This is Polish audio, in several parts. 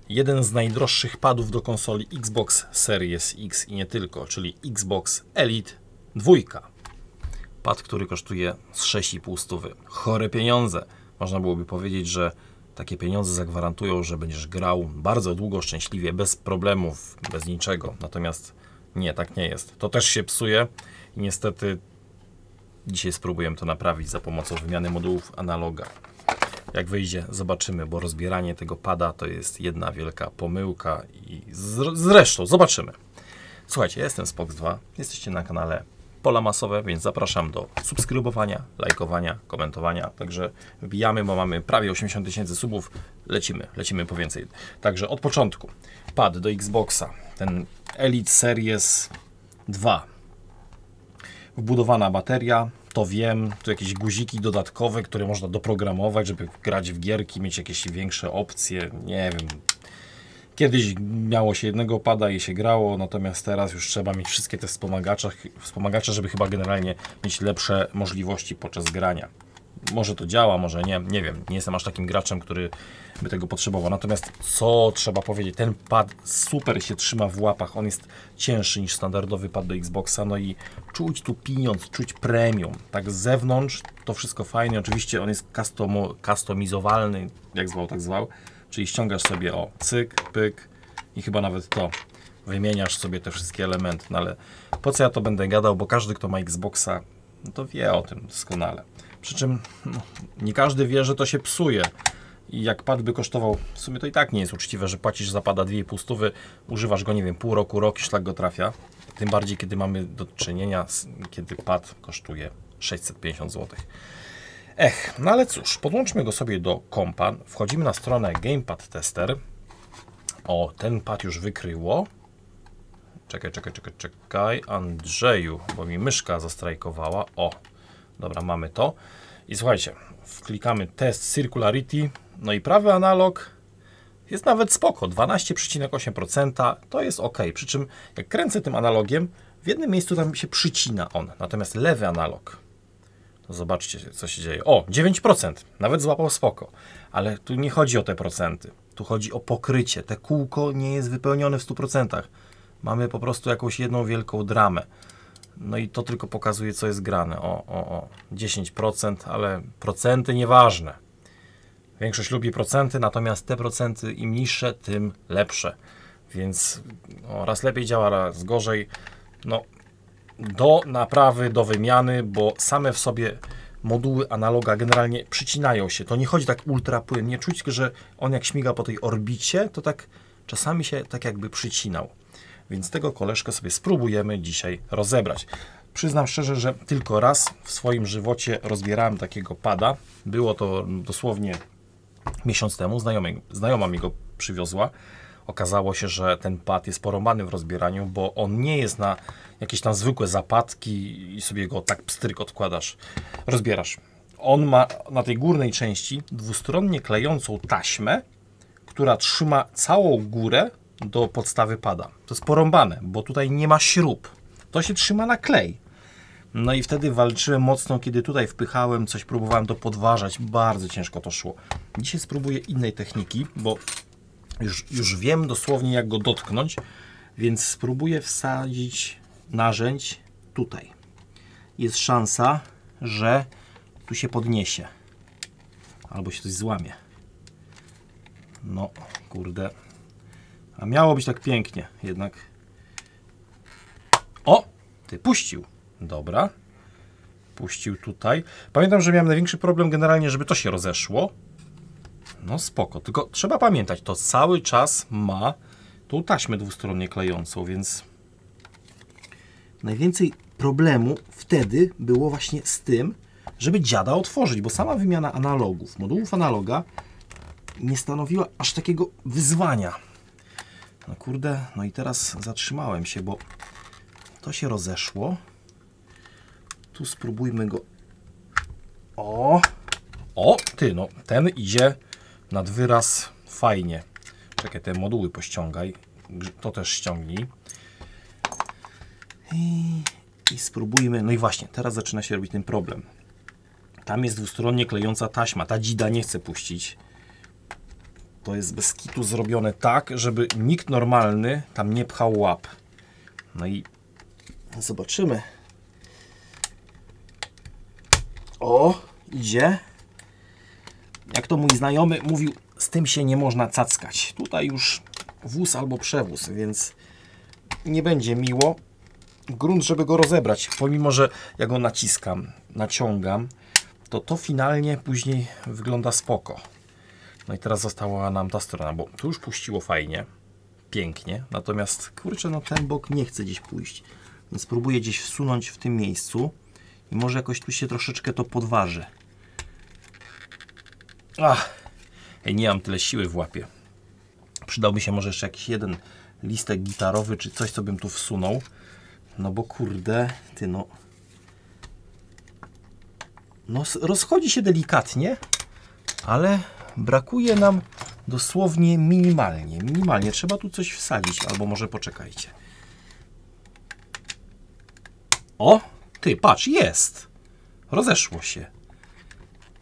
jeden z najdroższych padów do konsoli Xbox Series X i nie tylko, czyli Xbox Elite 2. Pad, który kosztuje z 6,5 stówy. Chore pieniądze. Można byłoby powiedzieć, że takie pieniądze zagwarantują, że będziesz grał bardzo długo, szczęśliwie, bez problemów, bez niczego. Natomiast nie, tak nie jest. To też się psuje i niestety dzisiaj spróbujemy to naprawić za pomocą wymiany modułów analoga. Jak wyjdzie, zobaczymy, bo rozbieranie tego pada to jest jedna wielka pomyłka i zresztą zobaczymy. Słuchajcie, ja jestem Spox2, jesteście na kanale Pola Masowe, więc zapraszam do subskrybowania, lajkowania, komentowania. Także wbijamy, bo mamy prawie 80 000 subów. Lecimy po więcej. Także od początku. Pad do Xboxa, ten Elite Series 2. Wbudowana bateria, to wiem, tu jakieś guziki dodatkowe, które można doprogramować, żeby grać w gierki, mieć jakieś większe opcje, nie wiem. Kiedyś miało się jednego pada i się grało, natomiast teraz już trzeba mieć wszystkie te wspomagacze, żeby chyba generalnie mieć lepsze możliwości podczas grania. Może to działa, może nie, nie wiem. Nie jestem aż takim graczem, który by tego potrzebował. Natomiast co trzeba powiedzieć, ten pad super się trzyma w łapach. On jest cięższy niż standardowy pad do Xboxa. No i czuć tu pieniądz, czuć premium. Tak z zewnątrz to wszystko fajnie. Oczywiście on jest customizowalny, jak zwał, tak zwał. Czyli ściągasz sobie o cyk, pyk i chyba nawet to wymieniasz sobie te wszystkie elementy. No ale po co ja to będę gadał, bo każdy, kto ma Xboxa, no to wie o tym doskonale. Przy czym no, nie każdy wie, że to się psuje. I jak pad by kosztował, w sumie to i tak nie jest uczciwe, że płacisz za pada 2,5 stówy, używasz go, nie wiem, pół roku, rok i szlak go trafia. Tym bardziej, kiedy mamy do czynienia, kiedy pad kosztuje 650 zł. No ale cóż, podłączmy go sobie do kompa. Wchodzimy na stronę Gamepad Tester. O, ten pad już wykryło. Czekaj, Andrzeju, bo mi myszka zastrajkowała. O, dobra, mamy to. I słuchajcie, wklikamy test Circularity. No i prawy analog jest nawet spoko, 12,8%. To jest ok. Przy czym jak kręcę tym analogiem, w jednym miejscu tam się przycina on. Natomiast lewy analog, to zobaczcie, co się dzieje. O, 9%. Nawet złapał spoko. Ale tu nie chodzi o te procenty. Tu chodzi o pokrycie. Te kółko nie jest wypełnione w 100%. Mamy po prostu jakąś jedną wielką dramę. No i to tylko pokazuje, co jest grane. O, 10%, ale procenty nieważne. Większość lubi procenty, natomiast te procenty im niższe, tym lepsze. Więc raz lepiej działa, raz gorzej. No, do naprawy, do wymiany, bo same w sobie moduły analoga generalnie przycinają się. To nie chodzi tak ultra płynnie. Czuć, że on jak śmiga po tej orbicie, to tak czasami się tak jakby przycinał. Więc tego koleżkę sobie spróbujemy dzisiaj rozebrać. Przyznam szczerze, że tylko raz w swoim żywocie rozbierałem takiego pada. Było to dosłownie miesiąc temu. Znajoma mi go przywiozła. Okazało się, że ten pad jest porąbany w rozbieraniu, bo on nie jest na jakieś tam zwykłe zapadki i sobie go tak pstryk odkładasz, rozbierasz. On ma na tej górnej części dwustronnie klejącą taśmę, która trzyma całą górę do podstawy pada. To jest porąbane, bo tutaj nie ma śrub. To się trzyma na klej. No i wtedy walczyłem mocno, kiedy tutaj wpychałem, coś próbowałem to podważać. Bardzo ciężko to szło. Dzisiaj spróbuję innej techniki, bo już wiem dosłownie, jak go dotknąć, więc spróbuję wsadzić narzędź tutaj. Jest szansa, że tu się podniesie. Albo się coś złamie. No, kurde. A miało być tak pięknie, jednak. O! Ty puścił. Dobra. Puścił tutaj. Pamiętam, że miałem największy problem generalnie, żeby to się rozeszło. No spoko, tylko trzeba pamiętać, to cały czas ma tą taśmę dwustronnie klejącą, więc najwięcej problemu wtedy było właśnie z tym, żeby dziada otworzyć, bo sama wymiana analogów, modułów analoga nie stanowiła aż takiego wyzwania. No kurde, no i teraz zatrzymałem się, bo to się rozeszło. Tu spróbujmy go. O, ty, no ten idzie nad wyraz fajnie. Czekaj, te moduły pościągaj. To też ściągnij. I spróbujmy. No i właśnie, teraz zaczyna się robić ten problem. Tam jest dwustronnie klejąca taśma. Ta dzida nie chce puścić. To jest bez kitu zrobione tak, żeby nikt normalny tam nie pchał łap. No i zobaczymy. O, idzie. Jak to mój znajomy mówił, z tym się nie można cackać. Tutaj już wóz albo przewóz, więc nie będzie miło. Grunt, żeby go rozebrać, pomimo że ja go naciskam, naciągam, to finalnie później wygląda spoko. No i teraz została nam ta strona, bo tu już puściło fajnie, pięknie, natomiast kurczę, no ten bok nie chce gdzieś pójść, więc spróbuję gdzieś wsunąć w tym miejscu i może jakoś tu się troszeczkę to podważy. Nie mam tyle siły w łapie. Przydałby się może jeszcze jakiś jeden listek gitarowy, czy coś, co bym tu wsunął. No bo kurde, ty no rozchodzi się delikatnie, ale brakuje nam dosłownie minimalnie. Minimalnie. Trzeba tu coś wsadzić, albo może poczekajcie. O, ty, patrz, jest. Rozeszło się.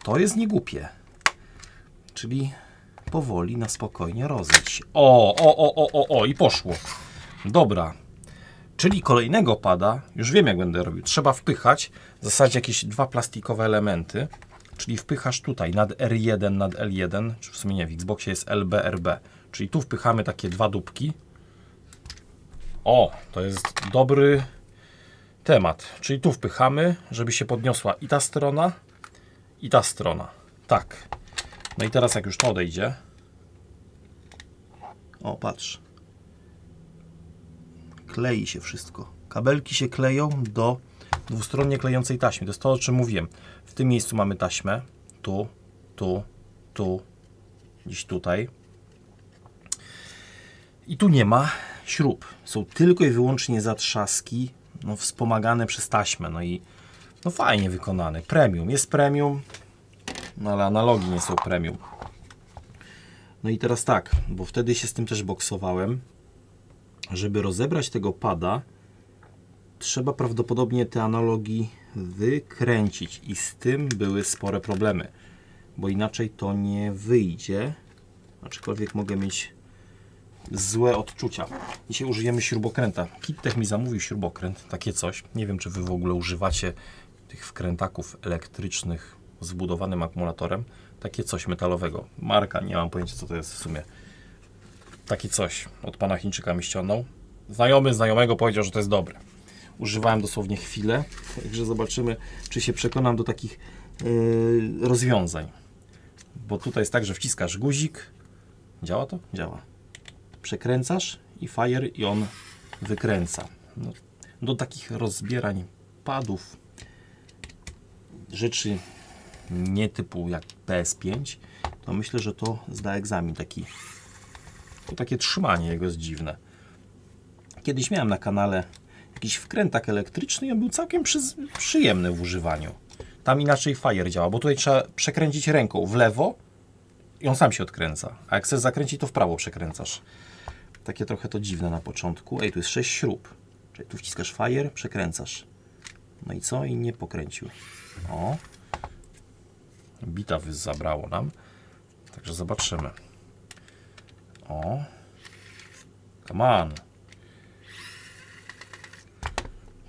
To jest niegłupie. Czyli powoli, na spokojnie rozejdź. O, i poszło. Dobra. Czyli kolejnego pada, już wiem jak będę robił, trzeba wpychać w zasadzie jakieś dwa plastikowe elementy, czyli wpychasz tutaj nad R1, nad L1, czy w sumie nie, w Xboxie jest LB, RB, czyli tu wpychamy takie dwa dupki. O, to jest dobry temat, czyli tu wpychamy, żeby się podniosła i ta strona, tak. No i teraz jak już to odejdzie, o patrz, klei się wszystko. Kabelki się kleją do dwustronnie klejącej taśmy. To jest to, o czym mówiłem. W tym miejscu mamy taśmę. Tu, gdzieś tutaj. I tu nie ma śrub. Są tylko i wyłącznie zatrzaski, no, wspomagane przez taśmę. No i no fajnie wykonane. Premium. Jest premium, no ale analogi nie są premium. No i teraz tak, bo wtedy się z tym też boksowałem. Żeby rozebrać tego pada, trzeba prawdopodobnie te analogi wykręcić i z tym były spore problemy, bo inaczej to nie wyjdzie, aczkolwiek mogę mieć złe odczucia. Dzisiaj użyjemy śrubokręta. KitTech mi zamówił śrubokręt, takie coś. Nie wiem, czy Wy w ogóle używacie tych wkrętaków elektrycznych z wbudowanym akumulatorem. Takie coś metalowego. Marka, nie mam pojęcia, co to jest w sumie. Takie coś od pana Chińczyka mi ściągnął. Znajomy znajomego powiedział, że to jest dobre. Używałem dosłownie chwilę, także zobaczymy, czy się przekonam do takich rozwiązań. Bo tutaj jest tak, że wciskasz guzik. Działa to? Działa. Przekręcasz i fire i on wykręca. No, do takich rozbierań padów, rzeczy nie typu jak PS5, to myślę, że to zda egzamin taki. To takie trzymanie jego jest dziwne. Kiedyś miałem na kanale jakiś wkrętak elektryczny i on był całkiem przyjemny w używaniu. Tam inaczej fire działa, bo tutaj trzeba przekręcić ręką w lewo i on sam się odkręca. A jak chcesz zakręcić, to w prawo przekręcasz. Takie trochę to dziwne na początku. Ej, tu jest 6 śrub. Czyli tu wciskasz fire, przekręcasz. No i co? I nie pokręcił. O. Bita zabrało nam. Także zobaczymy. O. Come on.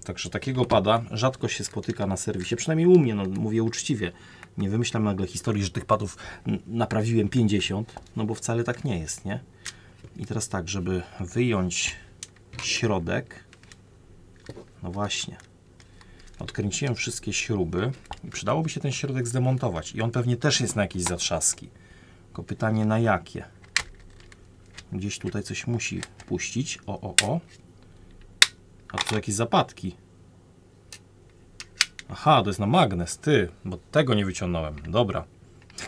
Także takiego pada rzadko się spotyka na serwisie. Przynajmniej u mnie, no mówię uczciwie. Nie wymyślam nagle historii, że tych padów naprawiłem 50. No bo wcale tak nie jest, nie? I teraz tak, żeby wyjąć środek. No właśnie. Odkręciłem wszystkie śruby i przydałoby się ten środek zdemontować. I on pewnie też jest na jakieś zatrzaski. Tylko pytanie na jakie. Gdzieś tutaj coś musi puścić. O. A tu są jakieś zapadki. Aha, to jest na magnes, ty. Bo tego nie wyciągnąłem. Dobra.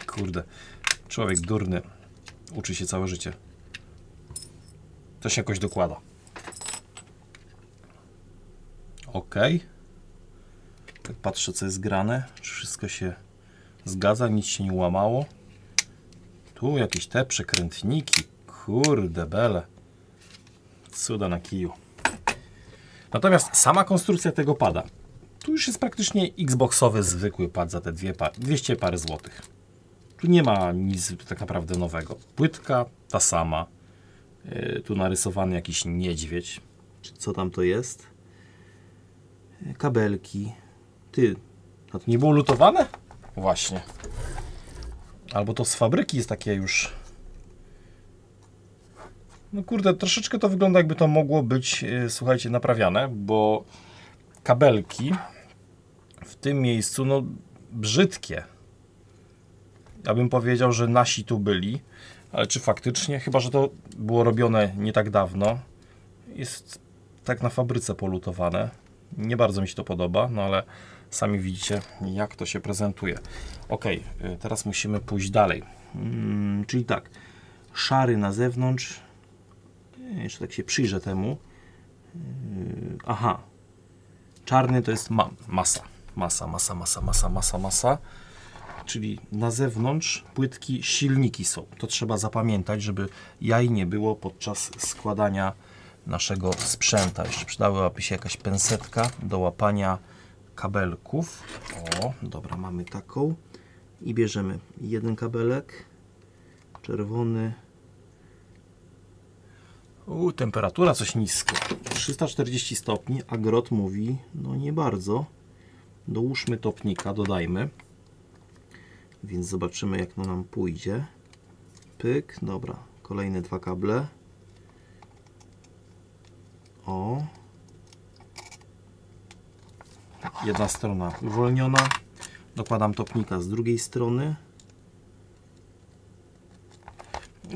Kurde. Człowiek durny. Uczy się całe życie. To się jakoś dokłada. Ok. Tak patrzę, co jest grane. Czy wszystko się zgadza, nic się nie łamało. Tu jakieś te przekrętniki. Kurde bele. Cuda na kiju. Natomiast sama konstrukcja tego pada. Tu już jest praktycznie Xboxowy zwykły pad za te 200 parę złotych. Tu nie ma nic tak naprawdę nowego. Płytka ta sama. Tu narysowany jakiś niedźwiedź. Czy co tam to jest? Kabelki. Ty, a to nie było lutowane? Właśnie. Albo to z fabryki jest takie już... No kurde, troszeczkę to wygląda, jakby to mogło być, słuchajcie, naprawiane, bo kabelki w tym miejscu, no brzydkie. Ja bym powiedział, że nasi tu byli, ale czy faktycznie? Chyba że to było robione nie tak dawno. Jest tak na fabryce polutowane. Nie bardzo mi się to podoba, no ale sami widzicie, jak to się prezentuje. Ok, teraz musimy pójść dalej. Czyli tak, szary na zewnątrz. Jeszcze tak się przyjrzę temu. Aha. Czarny to jest masa. Masa. Czyli na zewnątrz płytki silniki są. To trzeba zapamiętać, żeby jaj nie było podczas składania naszego sprzęta. Jeszcze przydałaby się jakaś pensetka do łapania kabelków. O, dobra, mamy taką. I bierzemy jeden kabelek. Czerwony. Temperatura coś nisko. 340 stopni, a Grot mówi, no nie bardzo. Dołóżmy topnika, dodajmy. Więc zobaczymy, jak to nam pójdzie. Pyk, dobra. Kolejne dwa kable. O. Jedna strona uwolniona. Dokładam topnika z drugiej strony.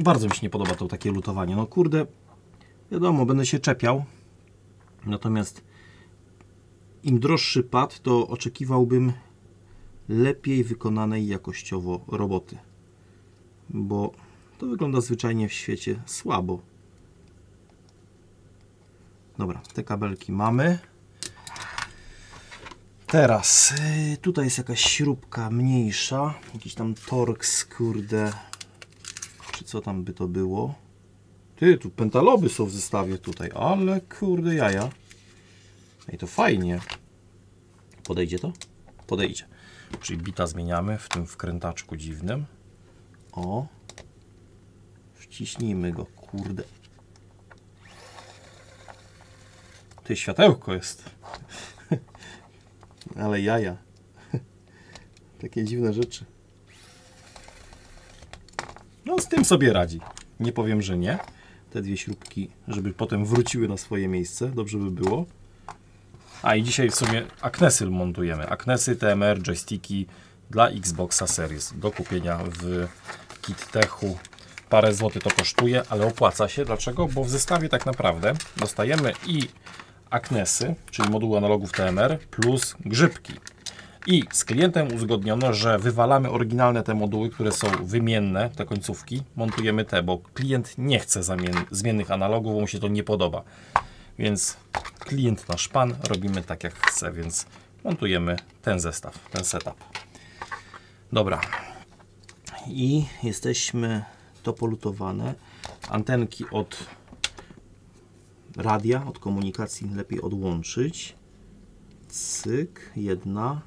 Bardzo mi się nie podoba to takie lutowanie. No kurde, wiadomo, będę się czepiał. Natomiast im droższy pad, to oczekiwałbym lepiej wykonanej jakościowo roboty. Bo to wygląda zwyczajnie w świecie słabo. Dobra, te kabelki mamy. Teraz tutaj jest jakaś śrubka mniejsza. Jakiś tam Torx, kurde. Czy co tam by to było? Ty, tu pentaloby są w zestawie tutaj. Ale kurde jaja. Ej, to fajnie. Podejdzie to? Podejdzie. Czyli bita zmieniamy w tym wkrętaczku dziwnym. O. Wciśnijmy go, kurde. Ty, światełko jest. Ale jaja. Takie dziwne rzeczy. No z tym sobie radzi. Nie powiem, że nie. Te dwie śrubki, żeby potem wróciły na swoje miejsce. Dobrze by było. A i dzisiaj w sumie Aknesy montujemy. Aknesy, TMR, joysticki dla Xboxa Series. Do kupienia w KitTechu. Parę złotych to kosztuje, ale opłaca się. Dlaczego? Bo w zestawie tak naprawdę dostajemy i Aknesy, czyli moduł analogów TMR, plus grzybki. I z klientem uzgodniono, że wywalamy oryginalne te moduły, które są wymienne, te końcówki, montujemy te, bo klient nie chce zmiennych analogów, bo mu się to nie podoba. Więc klient nasz pan, robimy tak jak chce, więc montujemy ten zestaw, ten setup. Dobra. I jesteśmy to polutowane. Antenki od radia, od komunikacji lepiej odłączyć. Cyk, jedna.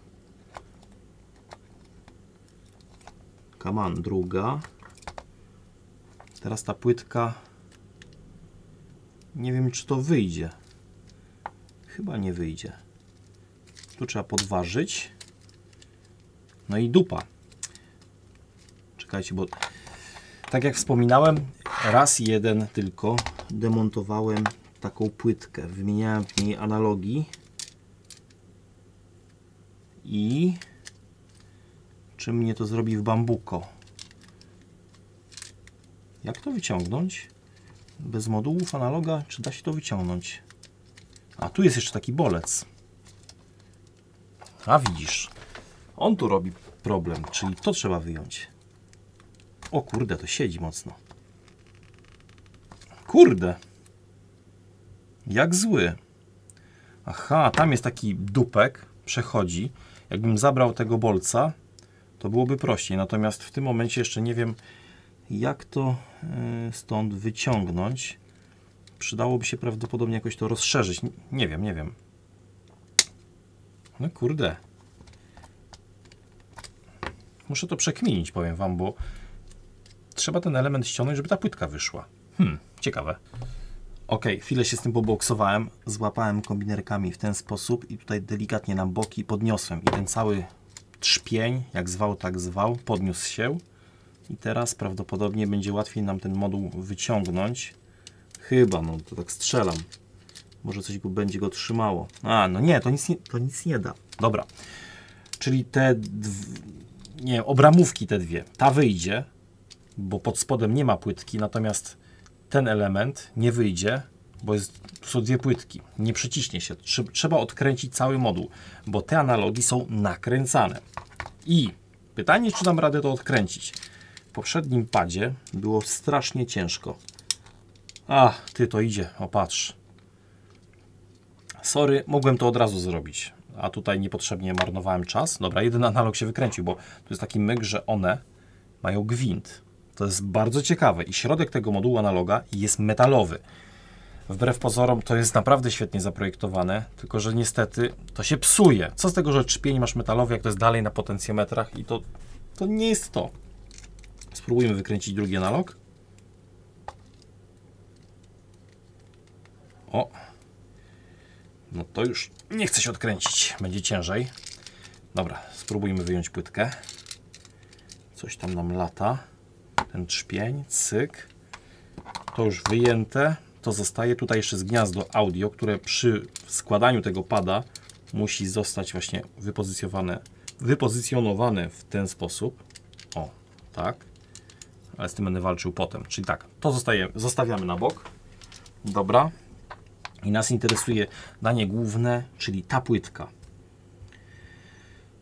Kaman, druga. Teraz ta płytka. Nie wiem, czy to wyjdzie. Chyba nie wyjdzie. Tu trzeba podważyć. No i dupa. Czekajcie, bo tak jak wspominałem, raz jeden tylko demontowałem taką płytkę. Wymieniałem w niej analogi. I czy mnie to zrobi w bambuko? Jak to wyciągnąć? Bez modułów analoga, czy da się to wyciągnąć? A tu jest jeszcze taki bolec. A widzisz, on tu robi problem, czyli to trzeba wyjąć. O kurde, to siedzi mocno. Kurde. Jak zły. Aha, tam jest taki dupek, przechodzi. Jakbym zabrał tego bolca, to byłoby prościej. Natomiast w tym momencie jeszcze nie wiem, jak to stąd wyciągnąć. Przydałoby się prawdopodobnie jakoś to rozszerzyć. Nie wiem, nie wiem. No kurde. Muszę to przekminić, powiem Wam, bo trzeba ten element ściągnąć, żeby ta płytka wyszła. Ciekawe. Ok, chwilę się z tym poboksowałem, złapałem kombinerkami w ten sposób i tutaj delikatnie na boki podniosłem i ten cały trzpień, jak zwał, tak zwał, podniósł się i teraz prawdopodobnie będzie łatwiej nam ten moduł wyciągnąć. Chyba, no to tak strzelam. Może coś będzie go trzymało. A, no nie, to nic nie da. Dobra, czyli te nie, obramówki te dwie, ta wyjdzie, bo pod spodem nie ma płytki, natomiast ten element nie wyjdzie, bo tu są dwie płytki, nie przyciśnie się. Trzeba odkręcić cały moduł, bo te analogi są nakręcane. I pytanie, czy dam radę to odkręcić. W poprzednim padzie było strasznie ciężko. A, ty, to idzie, o patrz. Sorry, mogłem to od razu zrobić, a tutaj niepotrzebnie marnowałem czas. Dobra, jeden analog się wykręcił, bo tu jest taki myk, że one mają gwint. To jest bardzo ciekawe i środek tego modułu analoga jest metalowy. Wbrew pozorom to jest naprawdę świetnie zaprojektowane, tylko że niestety to się psuje. Co z tego, że trzpień masz metalowy, jak to jest dalej na potencjometrach i to nie jest to. Spróbujmy wykręcić drugi analog. O! No to już nie chce się odkręcić, będzie ciężej. Dobra, spróbujmy wyjąć płytkę. Coś tam nam lata. Ten trzpień, cyk. To już wyjęte. To zostaje. Tutaj jeszcze jest gniazdo audio, które przy składaniu tego pada musi zostać właśnie wypozycjonowane w ten sposób. O, tak. Ale z tym będę walczył potem. Czyli tak, to zostawiamy na bok. Dobra. I nas interesuje danie główne, czyli ta płytka.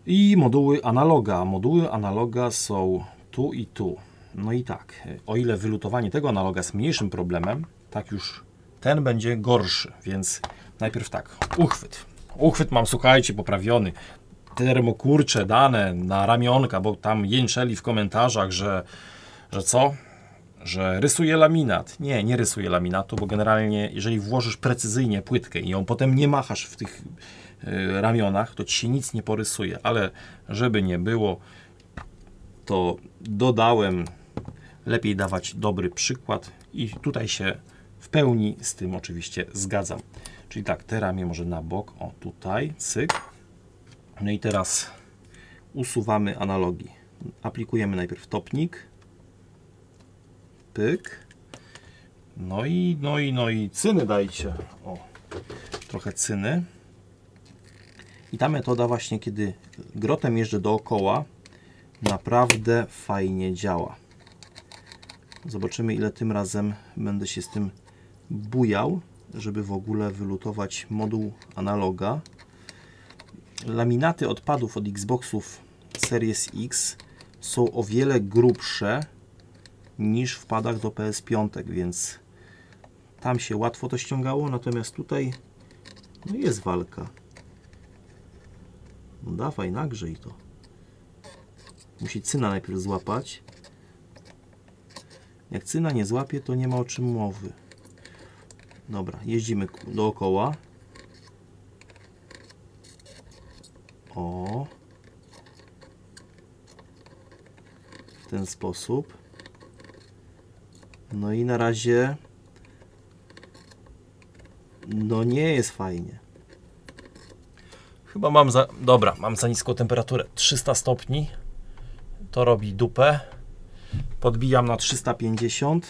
I moduły analoga. Moduły analoga są tu i tu. No i tak, o ile wylutowanie tego analoga jest mniejszym problemem, tak już ten będzie gorszy, więc najpierw tak, uchwyt. Uchwyt mam, słuchajcie, poprawiony. Termokurcze dane na ramionka, bo tam jęczeli w komentarzach, że co? Że rysuje laminat. Nie rysuje laminatu, bo generalnie jeżeli włożysz precyzyjnie płytkę i ją potem nie machasz w tych ramionach, to ci się nic nie porysuje, ale żeby nie było, to dodałem, lepiej dawać dobry przykład i tutaj się w pełni z tym oczywiście zgadzam. Czyli tak, te ramię może na bok, o tutaj, cyk. No i teraz usuwamy analogi. Aplikujemy najpierw topnik. Pyk. No i cyny dajcie. O, trochę cyny. I ta metoda właśnie, kiedy grotem jeżdżę dookoła, naprawdę fajnie działa. Zobaczymy, ile tym razem będę się z tym bujał, żeby w ogóle wylutować moduł analoga. Laminaty odpadów od Xboxów Series X są o wiele grubsze niż w padach do PS5, więc tam się łatwo to ściągało, natomiast tutaj no jest walka. No dawaj, nagrzej to. Musi cyna najpierw złapać. Jak cyna nie złapie, to nie ma o czym mowy. Dobra, jeździmy dookoła. O. W ten sposób. No i na razie no nie jest fajnie. Chyba mam mam za niską temperaturę. 300 stopni. To robi dupę. Podbijam na 350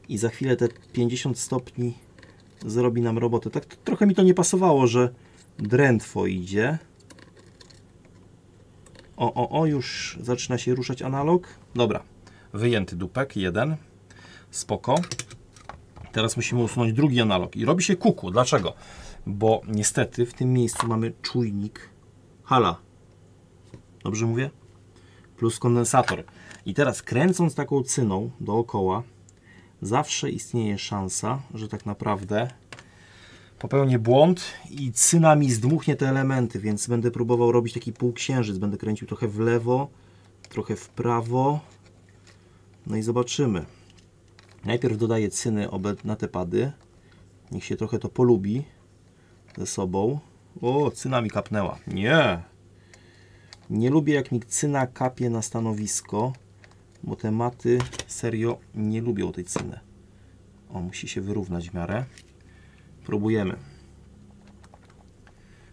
i za chwilę te 50 stopni zrobi nam robotę. Tak trochę mi to nie pasowało, że drętwo idzie. Już zaczyna się ruszać analog. Dobra, wyjęty dupek, jeden. Spoko. Teraz musimy usunąć drugi analog i robi się kuku. Dlaczego? Bo niestety w tym miejscu mamy czujnik. Hala. Dobrze mówię? Plus kondensator. I teraz kręcąc taką cyną dookoła, zawsze istnieje szansa, że tak naprawdę popełnię błąd i cyna mi zdmuchnie te elementy, więc będę próbował robić taki półksiężyc. Będę kręcił trochę w lewo, trochę w prawo. No i zobaczymy. Najpierw dodaję cyny na te pady. Niech się trochę to polubi ze sobą. O, cyna mi kapnęła. Nie. Nie lubię, jak mi cyna kapie na stanowisko, bo te maty serio nie lubią tej cyny. O, musi się wyrównać w miarę. Próbujemy.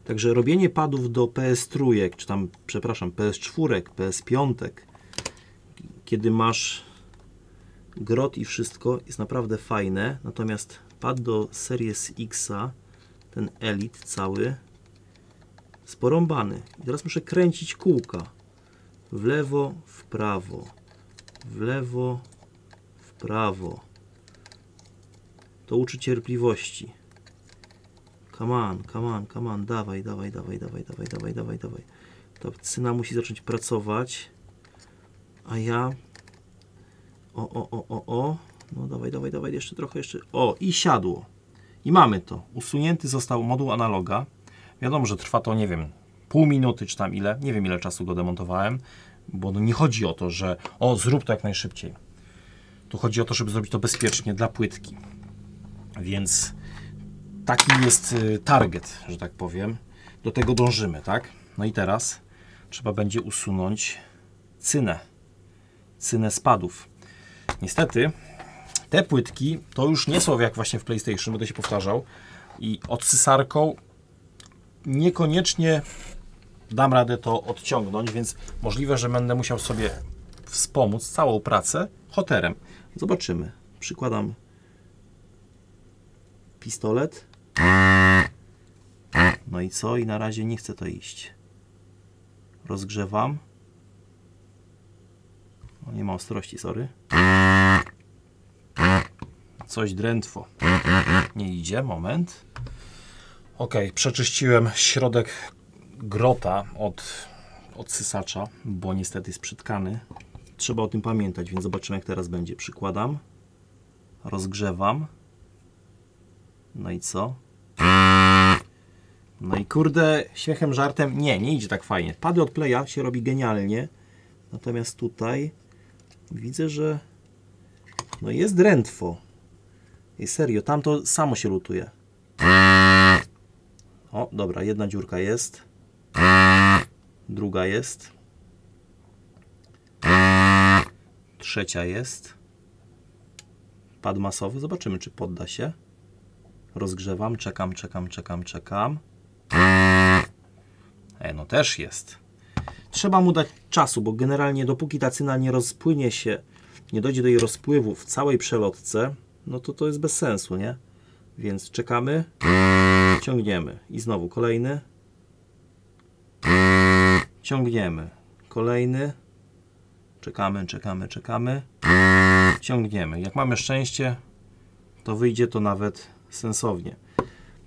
Także robienie padów do PS3, czy tam, przepraszam, PS4, PS5, kiedy masz grot i wszystko, jest naprawdę fajne. Natomiast pad do Series X-a, ten Elite cały, jest porąbany. I teraz muszę kręcić kółka. W lewo, w prawo. W lewo, w prawo. To uczy cierpliwości. Come on, come on, come on. Dawaj, dawaj, dawaj, dawaj, dawaj, dawaj, dawaj, dawaj. Ta cyna musi zacząć pracować. A ja... O. No dawaj, dawaj, dawaj, jeszcze trochę, jeszcze. O, i siadło. I mamy to. Usunięty został moduł analoga. Wiadomo, że trwa to, nie wiem, pół minuty czy tam ile. Nie wiem, ile czasu go demontowałem. Bo no nie chodzi o to, że o, zrób to jak najszybciej. Tu chodzi o to, żeby zrobić to bezpiecznie dla płytki. Więc taki jest target, że tak powiem. Do tego dążymy, tak? No i teraz trzeba będzie usunąć cynę spadów. Niestety te płytki to już nie są jak właśnie w PlayStation, będę się powtarzał. I odsysarką niekoniecznie dam radę to odciągnąć, więc możliwe, że będę musiał sobie wspomóc całą pracę hoterem. Zobaczymy. Przykładam pistolet. No i co? I na razie nie chce to iść. Rozgrzewam. O, nie ma ostrości, sorry. Coś drętwo. Nie idzie, moment. Ok, przeczyściłem środek grota od odsysacza, bo niestety jest przytkany. Trzeba o tym pamiętać, więc zobaczymy, jak teraz będzie. Przykładam. Rozgrzewam. No i co? No i kurde, śmiechem, żartem, nie idzie tak fajnie. Pady od Playa się robi genialnie. Natomiast tutaj widzę, że no jest drętwo. I serio, tam to samo się lutuje. O, dobra, jedna dziurka jest. Druga jest. Trzecia jest. Pad masowy. Zobaczymy, czy podda się. Rozgrzewam, czekam. No też jest. Trzeba mu dać czasu, bo generalnie dopóki ta cyna nie rozpłynie się, nie dojdzie do jej rozpływu w całej przelotce, no to jest bez sensu, nie? Więc czekamy, ciągniemy. I znowu kolejny. Ciągniemy. Kolejny. Czekamy. Ciągniemy. Jak mamy szczęście, to wyjdzie to nawet sensownie.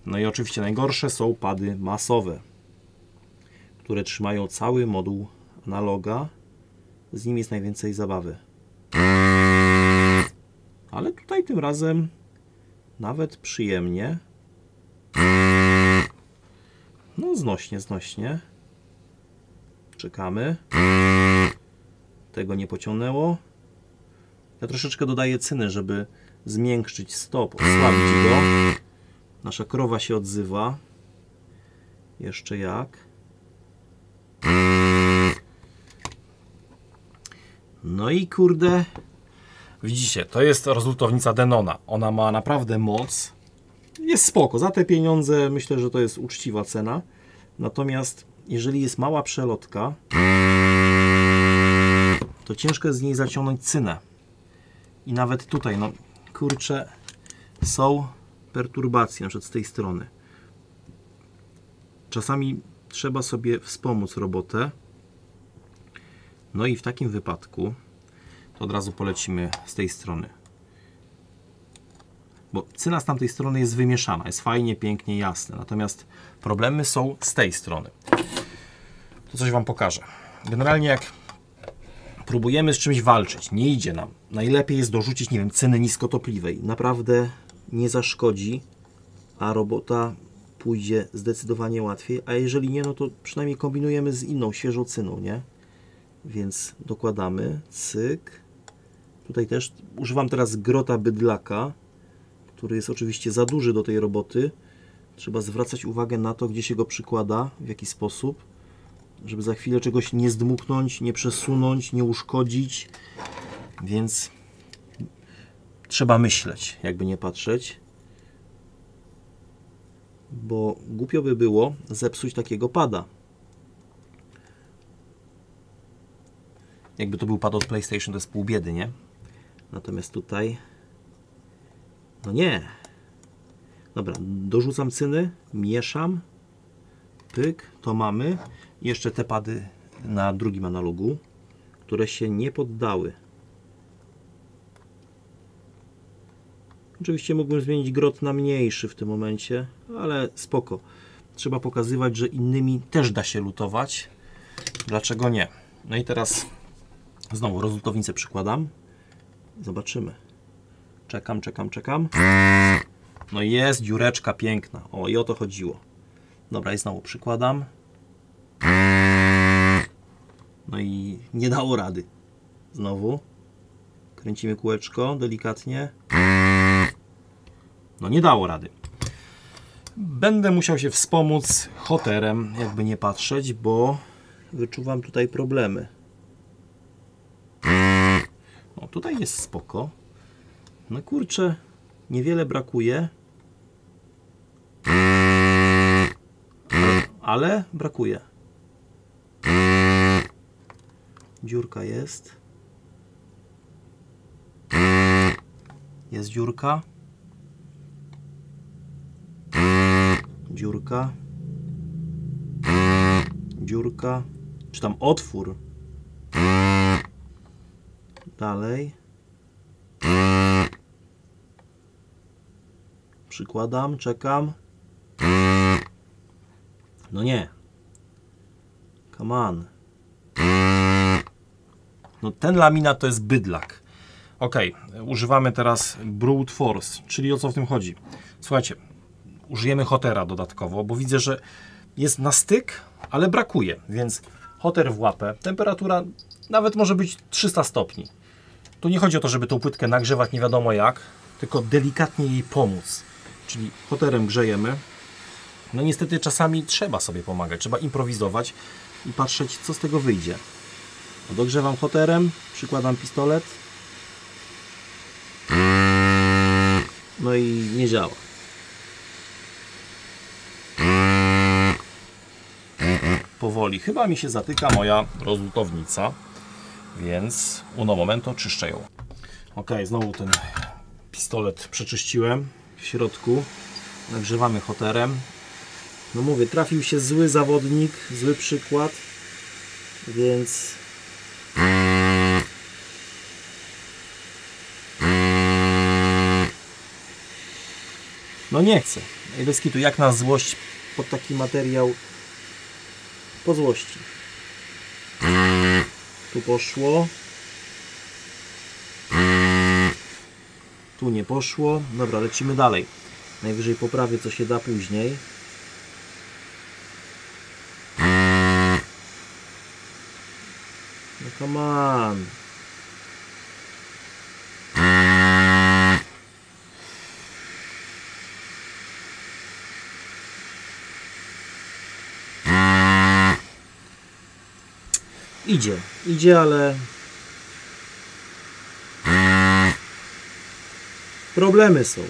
No i oczywiście najgorsze są pady masowe, które trzymają cały moduł analoga. Z nimi jest najwięcej zabawy. Ale tutaj tym razem nawet przyjemnie. No znośnie. Czekamy. Tego nie pociągnęło. Ja troszeczkę dodaję cyny, żeby zmiękczyć stop, osłabić go. Nasza krowa się odzywa. Jeszcze jak. No i kurde, widzicie, to jest rozlutownica Denona. Ona ma naprawdę moc. Jest spoko. Za te pieniądze myślę, że to jest uczciwa cena. Natomiast jeżeli jest mała przelotka, to ciężko jest z niej zaciągnąć cynę. I nawet tutaj, no kurczę, są perturbacje, na przykład z tej strony. Czasami trzeba sobie wspomóc robotę. No i w takim wypadku to od razu polecimy z tej strony. Bo cyna z tamtej strony jest wymieszana, jest fajnie, pięknie, jasne. Natomiast problemy są z tej strony. To coś Wam pokażę. Generalnie jak próbujemy z czymś walczyć, nie idzie nam. Najlepiej jest dorzucić, nie wiem, cyny niskotopliwej. Naprawdę nie zaszkodzi, a robota pójdzie zdecydowanie łatwiej. A jeżeli nie, no to przynajmniej kombinujemy z inną, świeżą cyną, nie? Więc dokładamy, cyk. Tutaj też używam teraz grota bydlaka, który jest oczywiście za duży do tej roboty. Trzeba zwracać uwagę na to, gdzie się go przykłada, w jaki sposób. żeby za chwilę czegoś nie zdmuchnąć, nie przesunąć, nie uszkodzić, więc trzeba myśleć, jakby nie patrzeć, bo głupio by było zepsuć takiego pada. Jakby to był pad od PlayStation, to jest pół biedy, nie? Natomiast tutaj, no nie. Dobra, dorzucam cyny, mieszam, pyk, to mamy. Jeszcze te pady na drugim analogu, które się nie poddały. Oczywiście mógłbym zmienić grot na mniejszy w tym momencie, ale spoko. Trzeba pokazywać, że innymi też da się lutować. Dlaczego nie? No i teraz znowu rozlutownicę przykładam. Zobaczymy. Czekam, czekam, czekam. No jest dziureczka piękna. O, i o to chodziło. Dobra, i znowu przykładam. No i nie dało rady. Znowu. Kręcimy kółeczko delikatnie. No nie dało rady. Będę musiał się wspomóc hoterem, jakby nie patrzeć, bo wyczuwam tutaj problemy. No tutaj jest spoko. No kurczę, niewiele brakuje. Ale brakuje. Dziurka jest. Jest dziurka. Dziurka. Dziurka. Czy tam otwór. Dalej. Przykładam, czekam. No nie. Come on. No ten laminat to jest bydlak. Ok, używamy teraz Brute Force, czyli o co w tym chodzi? Słuchajcie, użyjemy hotera dodatkowo, bo widzę, że jest na styk, ale brakuje, więc hoter w łapę. Temperatura nawet może być 300 stopni. Tu nie chodzi o to, żeby tą płytkę nagrzewać nie wiadomo jak, tylko delikatnie jej pomóc. Czyli hoterem grzejemy. No niestety czasami trzeba sobie pomagać, trzeba improwizować i patrzeć, co z tego wyjdzie. No, dogrzewam hoterem, przykładam pistolet. No i nie działa. Powoli. Chyba mi się zatyka moja rozlutownica, więc uno momento czyszczę ją. Ok, znowu ten pistolet przeczyściłem w środku. Nagrzewamy hoterem. No mówię, trafił się zły zawodnik, zły przykład, więc no nie chcę. Bez kitu, jak na złość pod taki materiał po złości. Tu poszło. Tu nie poszło. Dobra, lecimy dalej. Najwyżej poprawię, co się da później. No come on. Idzie, ale problemy są.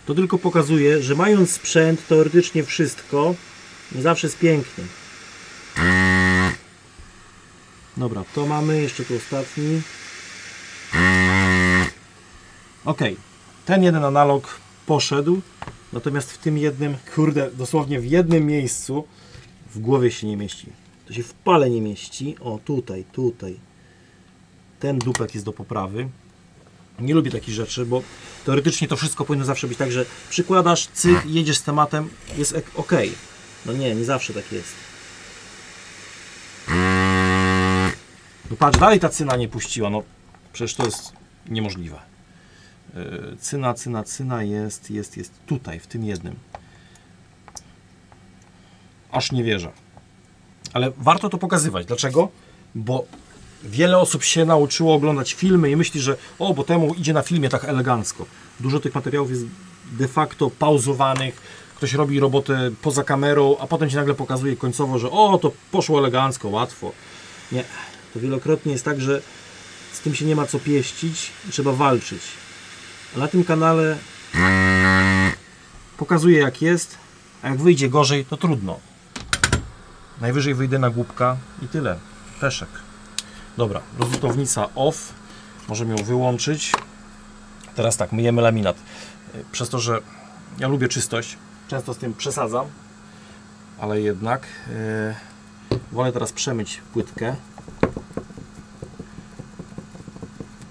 To tylko pokazuje, że mając sprzęt, teoretycznie wszystko, nie zawsze jest pięknie. Dobra, to mamy, jeszcze tu ostatni. Ok, ten jeden analog poszedł, natomiast w tym jednym, kurde, dosłownie w jednym miejscu w głowie się nie mieści. To się w pale nie mieści. O, tutaj. Ten dupek jest do poprawy. Nie lubię takich rzeczy, bo teoretycznie to wszystko powinno zawsze być tak, że przykładasz, cyk, jedziesz z tematem, jest ok. No nie zawsze tak jest. No patrz, dalej ta cyna nie puściła, no przecież to jest niemożliwe. Cyna jest tutaj, w tym jednym. Aż nie wierzę. Ale warto to pokazywać. Dlaczego? bo wiele osób się nauczyło oglądać filmy i myśli, że o, bo temu idzie na filmie tak elegancko. Dużo tych materiałów jest de facto pauzowanych, ktoś robi robotę poza kamerą, a potem się nagle pokazuje końcowo, że o, to poszło elegancko, łatwo. Nie, to wielokrotnie jest tak, że z tym się nie ma co pieścić i trzeba walczyć. A na tym kanale pokazuję jak jest, a jak wyjdzie gorzej, to trudno. Najwyżej wyjdę na głupka i tyle. Peszek. Dobra, rozrzutownica off. Możemy ją wyłączyć. Teraz tak, myjemy laminat. Przez to, że ja lubię czystość, często z tym przesadzam, ale jednak wolę teraz przemyć płytkę,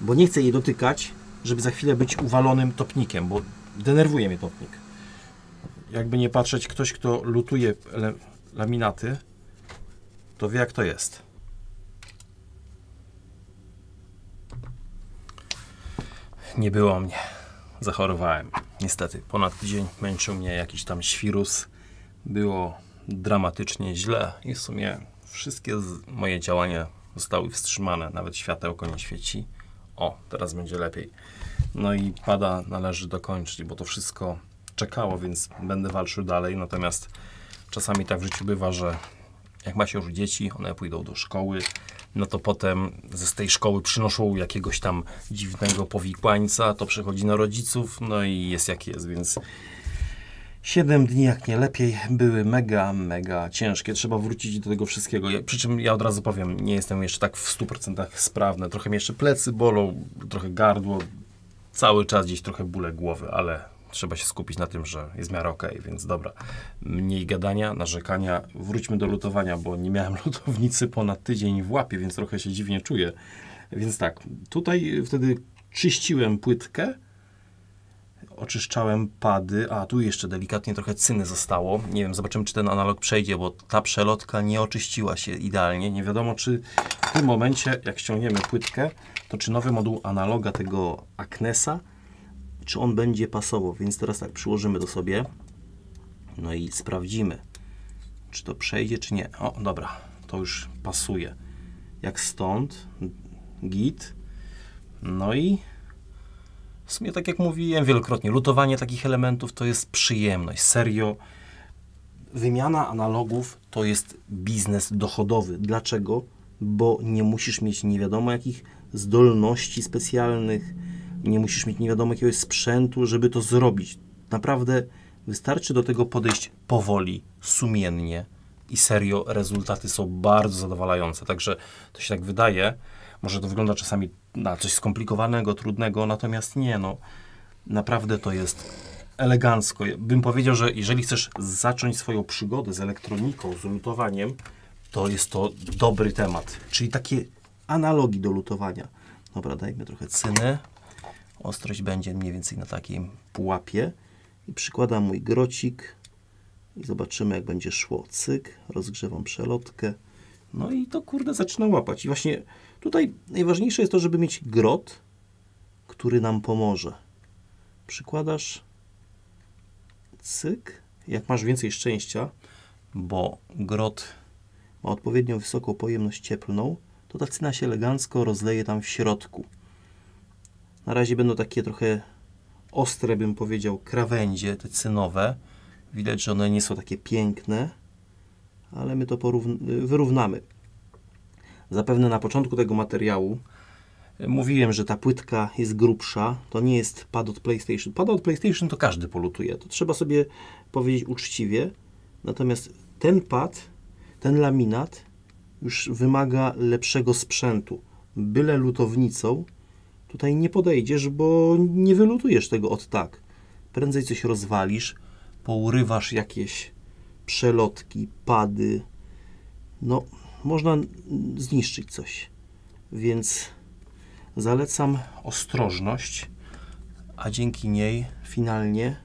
bo nie chcę jej dotykać, żeby za chwilę być uwalonym topnikiem, bo denerwuje mnie topnik. Jakby nie patrzeć, ktoś, kto lutuje laminaty, to wie jak to jest. Nie było mnie. Zachorowałem. Niestety. Ponad tydzień męczył mnie jakiś tam świrus. Było dramatycznie źle i w sumie wszystkie moje działania zostały wstrzymane. Nawet światełko nie świeci. O, teraz będzie lepiej. No i pada należy dokończyć, bo to wszystko czekało, więc będę walczył dalej. Natomiast czasami tak w życiu bywa, że jak ma się już dzieci, one pójdą do szkoły, no to potem z tej szkoły przynoszą jakiegoś tam dziwnego powikłańca, to przechodzi na rodziców, no i jest jak jest, więc 7 dni, jak nie lepiej, były mega ciężkie. Trzeba wrócić do tego wszystkiego. Przy czym ja od razu powiem, nie jestem jeszcze tak w 100% sprawny. Trochę mnie jeszcze plecy bolą, trochę gardło, cały czas gdzieś trochę bóle głowy, ale trzeba się skupić na tym, że jest w miarę okej, więc dobra. Mniej gadania, narzekania. Wróćmy do lutowania, bo nie miałem lutownicy ponad tydzień w łapie, więc trochę się dziwnie czuję. Więc tak, tutaj wtedy czyściłem płytkę, oczyszczałem pady, a tu jeszcze delikatnie trochę cyny zostało. Nie wiem, zobaczymy, czy ten analog przejdzie, bo ta przelotka nie oczyściła się idealnie. Nie wiadomo, czy w tym momencie, jak ściągniemy płytkę, to czy nowy moduł analoga tego Aknesa, czy on będzie pasował. Więc teraz tak, przyłożymy to sobie, no i sprawdzimy, czy to przejdzie, czy nie. O, dobra, to już pasuje. Jak stąd, git. No i w sumie, tak jak mówiłem wielokrotnie, lutowanie takich elementów to jest przyjemność. Serio, wymiana analogów to jest biznes dochodowy. Dlaczego? Bo nie musisz mieć nie wiadomo jakich zdolności specjalnych, nie musisz mieć nie wiadomo jakiegoś sprzętu, żeby to zrobić. Naprawdę wystarczy do tego podejść powoli, sumiennie i serio rezultaty są bardzo zadowalające. Także to się tak wydaje. Może to wygląda czasami na coś skomplikowanego, trudnego, natomiast nie, no naprawdę to jest elegancko. Bym powiedział, że jeżeli chcesz zacząć swoją przygodę z elektroniką, z lutowaniem, to jest to dobry temat. Czyli takie analogi do lutowania. Dobra, dajmy trochę cyny. Ostrość będzie mniej więcej na takim pułapie. I przykładam mój grocik i zobaczymy, jak będzie szło. Cyk, rozgrzewam przelotkę. No i to kurde zaczyna łapać. I właśnie tutaj najważniejsze jest to, żeby mieć grot, który nam pomoże. Przykładasz, cyk. Jak masz więcej szczęścia, bo grot ma odpowiednio wysoką pojemność cieplną, to ta cyna się elegancko rozleje tam w środku. Na razie będą takie trochę ostre, bym powiedział, krawędzie, te cynowe. Widać, że one nie są takie piękne, ale my to wyrównamy. Zapewne na początku tego materiału mówiłem, że ta płytka jest grubsza. To nie jest pad od PlayStation. Pada od PlayStation to każdy polutuje. To trzeba sobie powiedzieć uczciwie. Natomiast ten pad, ten laminat już wymaga lepszego sprzętu. Byle lutownicą tutaj nie podejdziesz, bo nie wylutujesz tego od tak. Prędzej coś rozwalisz, pourywasz jakieś przelotki, pady. No, można zniszczyć coś. Więc zalecam ostrożność, a dzięki niej finalnie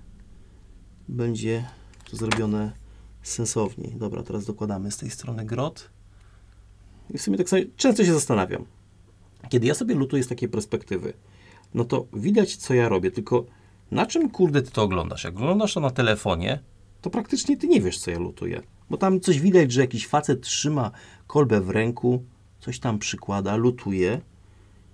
będzie to zrobione sensowniej. Dobra, teraz dokładamy z tej strony grot. I w sumie tak sobie często się zastanawiam. Kiedy ja sobie lutuję z takiej perspektywy, no to widać, co ja robię, tylko na czym, kurde, ty to oglądasz? Jak oglądasz to na telefonie, to praktycznie ty nie wiesz, co ja lutuję. Bo tam coś widać, że jakiś facet trzyma kolbę w ręku, coś tam przykłada, lutuje.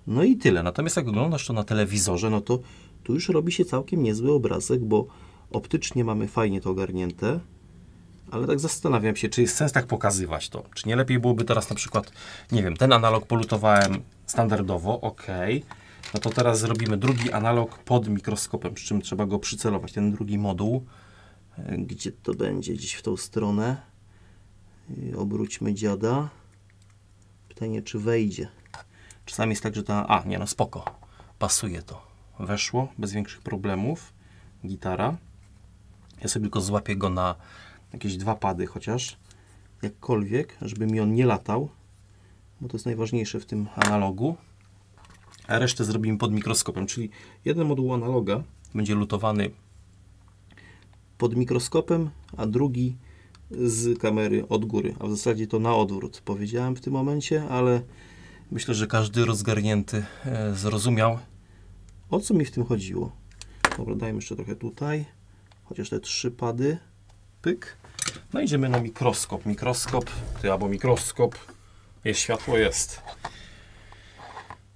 No i tyle. Natomiast jak oglądasz to na telewizorze, no to tu już robi się całkiem niezły obrazek, bo optycznie mamy fajnie to ogarnięte. Ale tak zastanawiam się, czy jest sens tak pokazywać to. Czy nie lepiej byłoby teraz na przykład, nie wiem, ten analog polutowałem standardowo, ok. No to teraz zrobimy drugi analog pod mikroskopem, przy czym trzeba go przycelować, ten drugi moduł. Gdzie to będzie? Gdzieś w tą stronę. Obróćmy dziada. Pytanie, czy wejdzie. Czasami jest tak, że ta... A, nie no, spoko. Pasuje to. Weszło, bez większych problemów. Gitara. Ja sobie tylko złapię go na jakieś 2 pady chociaż. Jakkolwiek, żeby mi on nie latał. Bo to jest najważniejsze w tym analogu. A resztę zrobimy pod mikroskopem. Czyli jeden moduł analoga będzie lutowany pod mikroskopem, a drugi z kamery od góry. A w zasadzie to na odwrót powiedziałem w tym momencie, ale myślę, że każdy rozgarnięty zrozumiał, o co mi w tym chodziło. Dobra, dajmy jeszcze trochę tutaj. Chociaż te 3 pady. Pyk. No idziemy na mikroskop. Mikroskop, albo mikroskop. Jest światło, jest.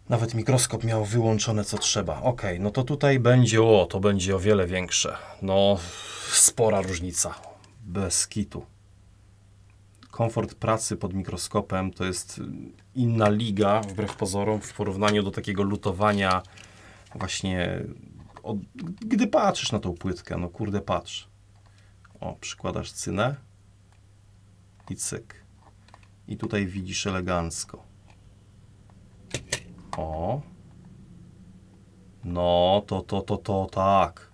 Nawet mikroskop miał wyłączone co trzeba. Ok, no to tutaj będzie, to będzie o wiele większe. No, spora różnica. Bez kitu. Komfort pracy pod mikroskopem to jest inna liga, wbrew pozorom, w porównaniu do takiego lutowania właśnie, gdy patrzysz na tą płytkę, no kurde, patrz. O, przykładasz cynę i cyk. I tutaj widzisz elegancko. O. No, to tak.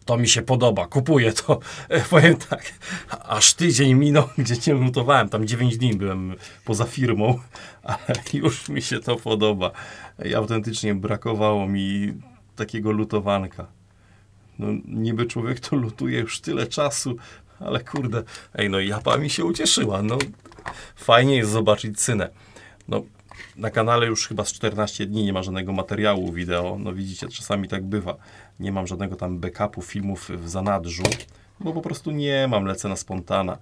To mi się podoba, kupuję to. Powiem tak, aż tydzień minął, gdzie nie lutowałem. Tam 9 dni byłem poza firmą, ale już mi się to podoba. I autentycznie brakowało mi takiego lutowanka. No, niby człowiek to lutuje już tyle czasu, ale kurde, no i japa mi się ucieszyła. No, fajnie jest zobaczyć cynę. No, na kanale już chyba z 14 dni nie ma żadnego materiału wideo. No widzicie, czasami tak bywa. Nie mam żadnego tam backupu filmów w zanadrzu, bo po prostu nie mam, lecę na spontana.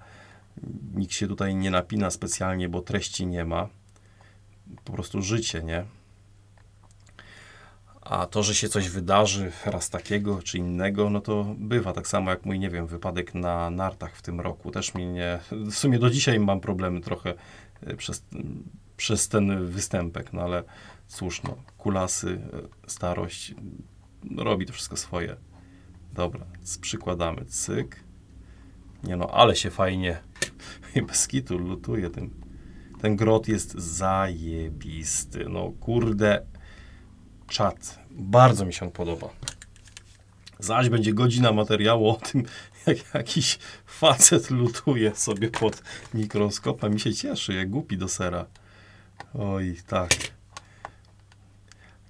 Nikt się tutaj nie napina specjalnie, bo treści nie ma. Po prostu życie, nie? A to, że się coś wydarzy raz takiego czy innego, no to bywa. Tak samo jak mój, nie wiem, wypadek na nartach w tym roku. Też mnie nie... W sumie do dzisiaj mam problemy trochę przez ten występek, no ale cóż, no, kulasy, starość, no, robi to wszystko swoje. Dobra, przykładamy, cyk. Nie no, ale się fajnie bez kitu lutuje tym. Ten grot jest zajebisty. No kurde, czad. Bardzo mi się on podoba. Zaś będzie godzina materiału o tym, jak jakiś facet lutuje sobie pod mikroskopem. Mi się cieszy, jak głupi do sera. Oj, tak.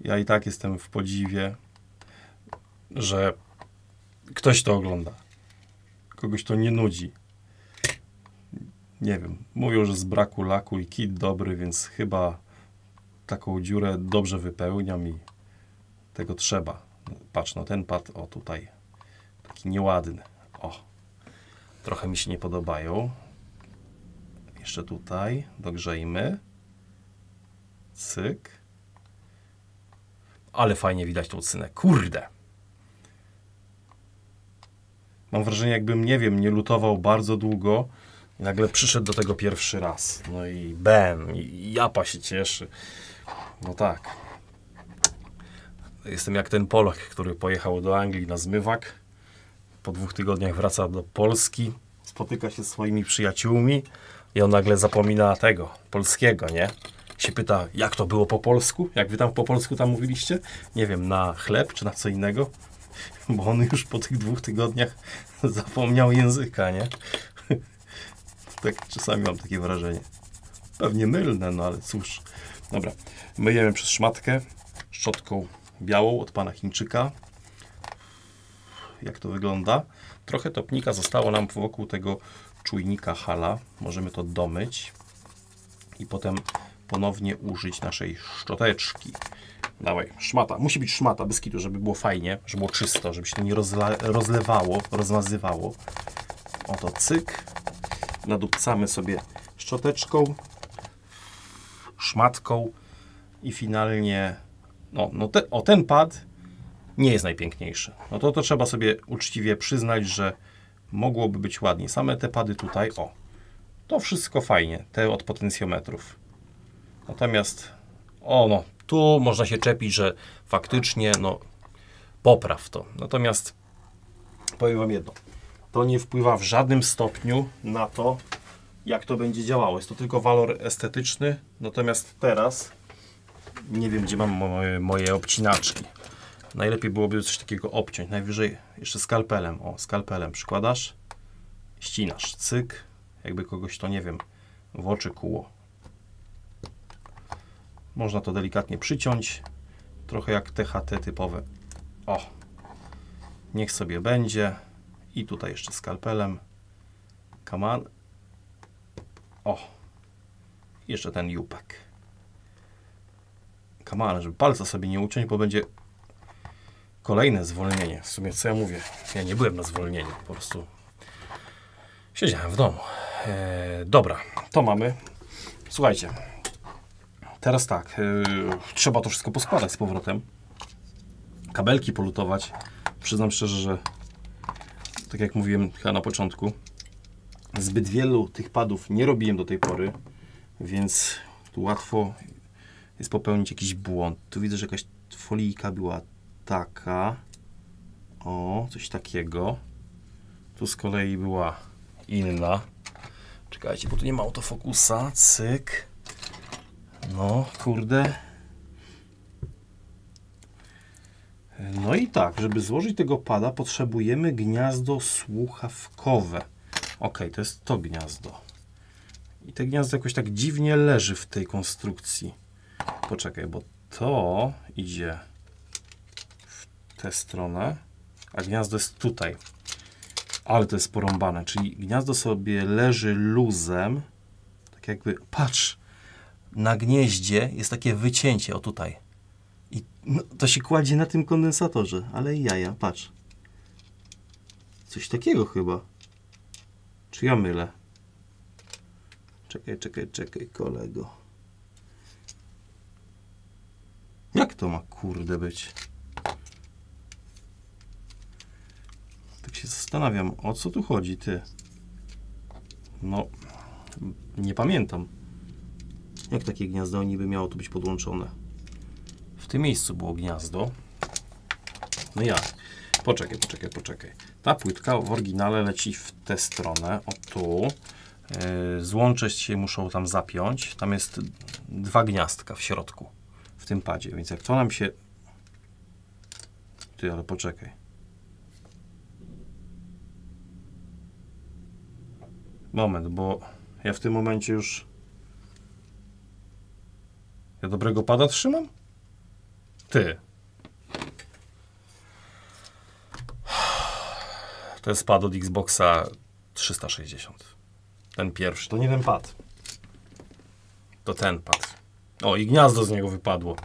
Ja i tak jestem w podziwie, że ktoś to ogląda. Kogoś to nie nudzi. Nie wiem, mówią, że z braku laku i kit dobry, więc chyba taką dziurę dobrze wypełniam i tego trzeba. Patrz, no ten pad, o tutaj, taki nieładny. O, trochę mi się nie podobają. Jeszcze tutaj dogrzejmy. Cyk. Ale fajnie widać tą cynę. Kurde. Mam wrażenie, jakbym, nie wiem, nie lutował bardzo długo. Nagle przyszedł do tego pierwszy raz. No i bam, i japa się cieszy. No tak. Jestem jak ten Polak, który pojechał do Anglii na zmywak. Po 2 tygodniach wraca do Polski. Spotyka się z swoimi przyjaciółmi. I on nagle zapomina tego, polskiego, nie? Się pyta, jak to było po polsku? Jak wy tam po polsku tam mówiliście? Nie wiem, na chleb czy na co innego? Bo on już po tych 2 tygodniach zapomniał języka, nie? Tak czasami mam takie wrażenie. Pewnie mylne, no ale cóż. Dobra, myjemy przez szmatkę szczotką białą od pana Chińczyka. Jak to wygląda? Trochę topnika zostało nam wokół tego czujnika Hala. Możemy to domyć i potem ponownie użyć naszej szczoteczki. Dawaj, szmata. Musi być szmata, bez kitu, żeby było fajnie, żeby było czysto, żeby się to nie rozlewało, rozmazywało. Oto cyk. Nadupcamy sobie szczoteczką. szmatką i finalnie ten pad nie jest najpiękniejszy. No to trzeba sobie uczciwie przyznać, że mogłoby być ładniej. Same te pady tutaj, to wszystko fajnie, te od potencjometrów. Natomiast, tu można się czepić, że faktycznie, popraw to. Natomiast powiem Wam jedno, to nie wpływa w żadnym stopniu na to, jak to będzie działało. Jest to tylko walor estetyczny, natomiast teraz nie wiem, gdzie mam moje obcinaczki. Najlepiej byłoby coś takiego obciąć. Najwyżej jeszcze skalpelem. Skalpelem przykładasz, ścinasz, cyk, jakby kogoś to, nie wiem, w oczy kuło. Można to delikatnie przyciąć, trochę jak THT typowe. Niech sobie będzie. I tutaj jeszcze skalpelem. Come on. Jeszcze ten jupek. Come on, żeby palca sobie nie uciąć, bo będzie kolejne zwolnienie. W sumie co ja mówię? Ja nie byłem na zwolnieniu, po prostu siedziałem w domu. Dobra, to mamy. Słuchajcie, teraz tak, trzeba to wszystko poskładać z powrotem. Kabelki polutować. Przyznam szczerze, że tak jak mówiłem chyba na początku, zbyt wielu tych padów nie robiłem do tej pory, więc tu łatwo jest popełnić jakiś błąd. Tu widzę, że jakaś folijka była taka. Coś takiego. Tu z kolei była inna. Czekajcie, bo tu nie ma autofokusa. Cyk. Kurde. No i tak, żeby złożyć tego pada, potrzebujemy gniazdo słuchawkowe. To jest to gniazdo. I to gniazdo jakoś tak dziwnie leży w tej konstrukcji. Poczekaj, bo to idzie w tę stronę, a gniazdo jest tutaj. Ale to jest porąbane, czyli gniazdo sobie leży luzem. Tak jakby, patrz, na gnieździe jest takie wycięcie, tutaj. I to się kładzie na tym kondensatorze, ale jaja, patrz. Coś takiego chyba. Czy ja mylę? Czekaj, kolego. Jak to ma kurde być? Tak się zastanawiam, o co tu chodzi, ty? Nie pamiętam. Jak takie gniazdo niby miało tu być podłączone? W tym miejscu było gniazdo. Poczekaj. Ta płytka w oryginale leci w tę stronę, tu. Złącze się muszą tam zapiąć. Tam jest 2 gniazdka w środku, w tym padzie. Więc jak to nam się... ale poczekaj. Moment, bo ja w tym momencie już... Ja dobrego pada trzymam? To jest pad od Xboxa 360. Ten pierwszy. To nie ten pad. To ten pad. I gniazdo z niego wypadło.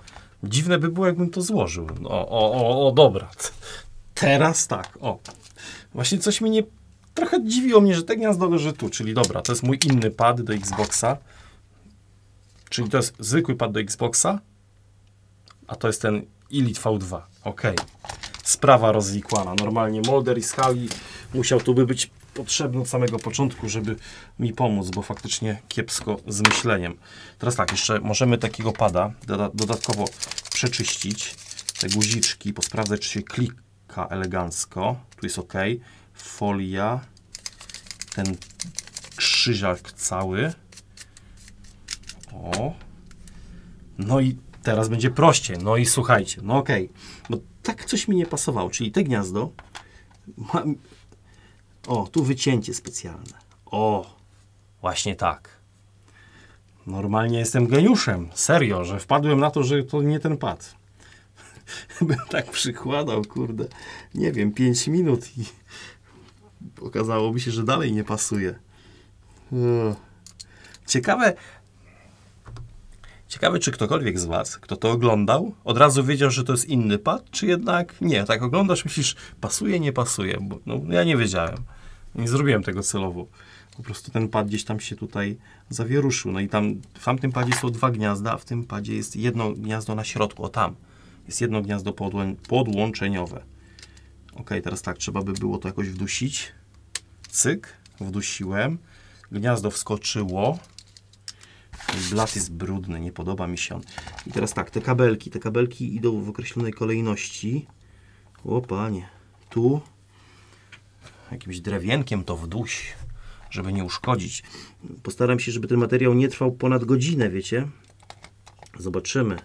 Dziwne by było, jakbym to złożył. Dobra. Teraz tak. Właśnie coś mnie trochę dziwiło mnie, że te gniazdo leży tu. Czyli dobra, to jest mój inny pad do Xboxa. Czyli to jest zwykły pad do Xboxa. A to jest ten Elite V2. Sprawa rozwikłana. Normalnie Molder i Scully musiał tu być potrzebny od samego początku, żeby mi pomóc, bo faktycznie kiepsko z myśleniem. Teraz tak, jeszcze możemy takiego pada dodatkowo przeczyścić. Te guziczki, posprawdzać, czy się klika elegancko. Tu jest OK. Folia. Ten krzyżak cały. I teraz będzie prościej. I słuchajcie, bo tak coś mi nie pasowało, czyli te gniazdo ma... tu wycięcie specjalne. Właśnie tak. Normalnie jestem geniuszem. Serio, że wpadłem na to, że to nie ten pad. Bym tak przykładał, kurde, nie wiem, 5 minut i okazałoby się, że dalej nie pasuje. Ciekawe, czy ktokolwiek z Was, kto to oglądał, od razu wiedział, że to jest inny pad, czy jednak nie. Tak oglądasz, myślisz, pasuje, nie pasuje, bo ja nie wiedziałem. Nie zrobiłem tego celowo. Po prostu ten pad gdzieś tam się tutaj zawieruszył. No i tam w tamtym padzie są 2 gniazda, a w tym padzie jest jedno gniazdo na środku. O tam. Jest jedno gniazdo podłączeniowe. Ok, teraz tak, trzeba by było to jakoś wdusić. Cyk, wdusiłem. Gniazdo wskoczyło. Blat jest brudny, nie podoba mi się on. I teraz tak, te kabelki idą w określonej kolejności. O panie, tu jakimś drewienkiem to wduś, żeby nie uszkodzić. Postaram się, żeby ten materiał nie trwał ponad godzinę, wiecie. Zobaczymy.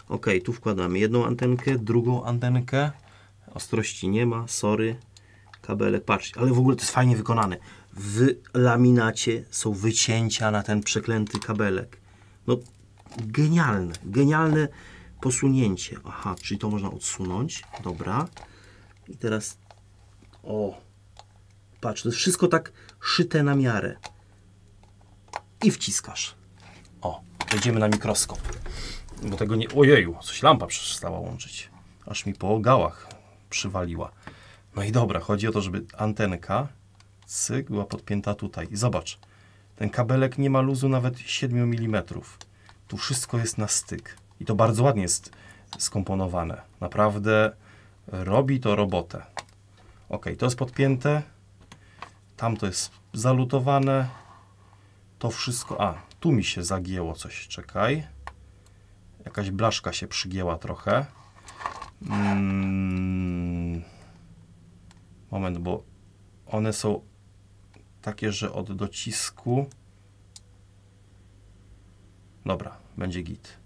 Ok, tu wkładamy jedną antenkę, drugą antenkę. Ostrości nie ma, sorry. Kabelek, patrzcie, ale w ogóle to jest fajnie wykonane. W laminacie są wycięcia na ten przeklęty kabelek. No, genialne, genialne posunięcie. Aha, czyli to można odsunąć. Dobra. I teraz, o, patrz, to jest wszystko tak szyte na miarę. I wciskasz. O, wejdziemy na mikroskop. Bo tego nie... Ojeju, coś lampa przestała łączyć. Aż mi po gałach przywaliła. No i dobra, chodzi o to, żeby antenka cyk, była podpięta tutaj. I zobacz, ten kabelek nie ma luzu nawet 7 mm. Tu wszystko jest na styk. I to bardzo ładnie jest skomponowane. Naprawdę robi to robotę. Ok, to jest podpięte. Tamto jest zalutowane. To wszystko... A, tu mi się zagięło coś. Czekaj. Jakaś blaszka się przygięła trochę. Moment, bo one są takie, że od docisku... Dobra, będzie git.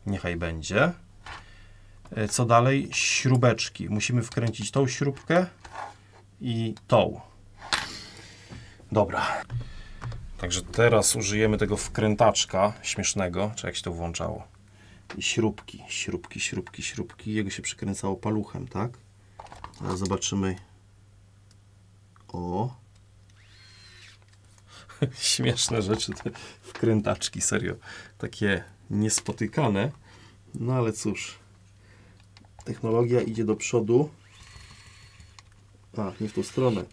Niechaj będzie. Co dalej? Śrubeczki. Musimy wkręcić tą śrubkę i tą. Dobra. Także teraz użyjemy tego wkrętaczka śmiesznego, czy jak się to włączało. I śrubki. Jego się przykręcało paluchem, tak? Teraz zobaczymy. O! Śmieszne rzeczy, te wkrętaczki, serio. Takie niespotykane. No ale cóż. Technologia idzie do przodu. A, nie w tą stronę.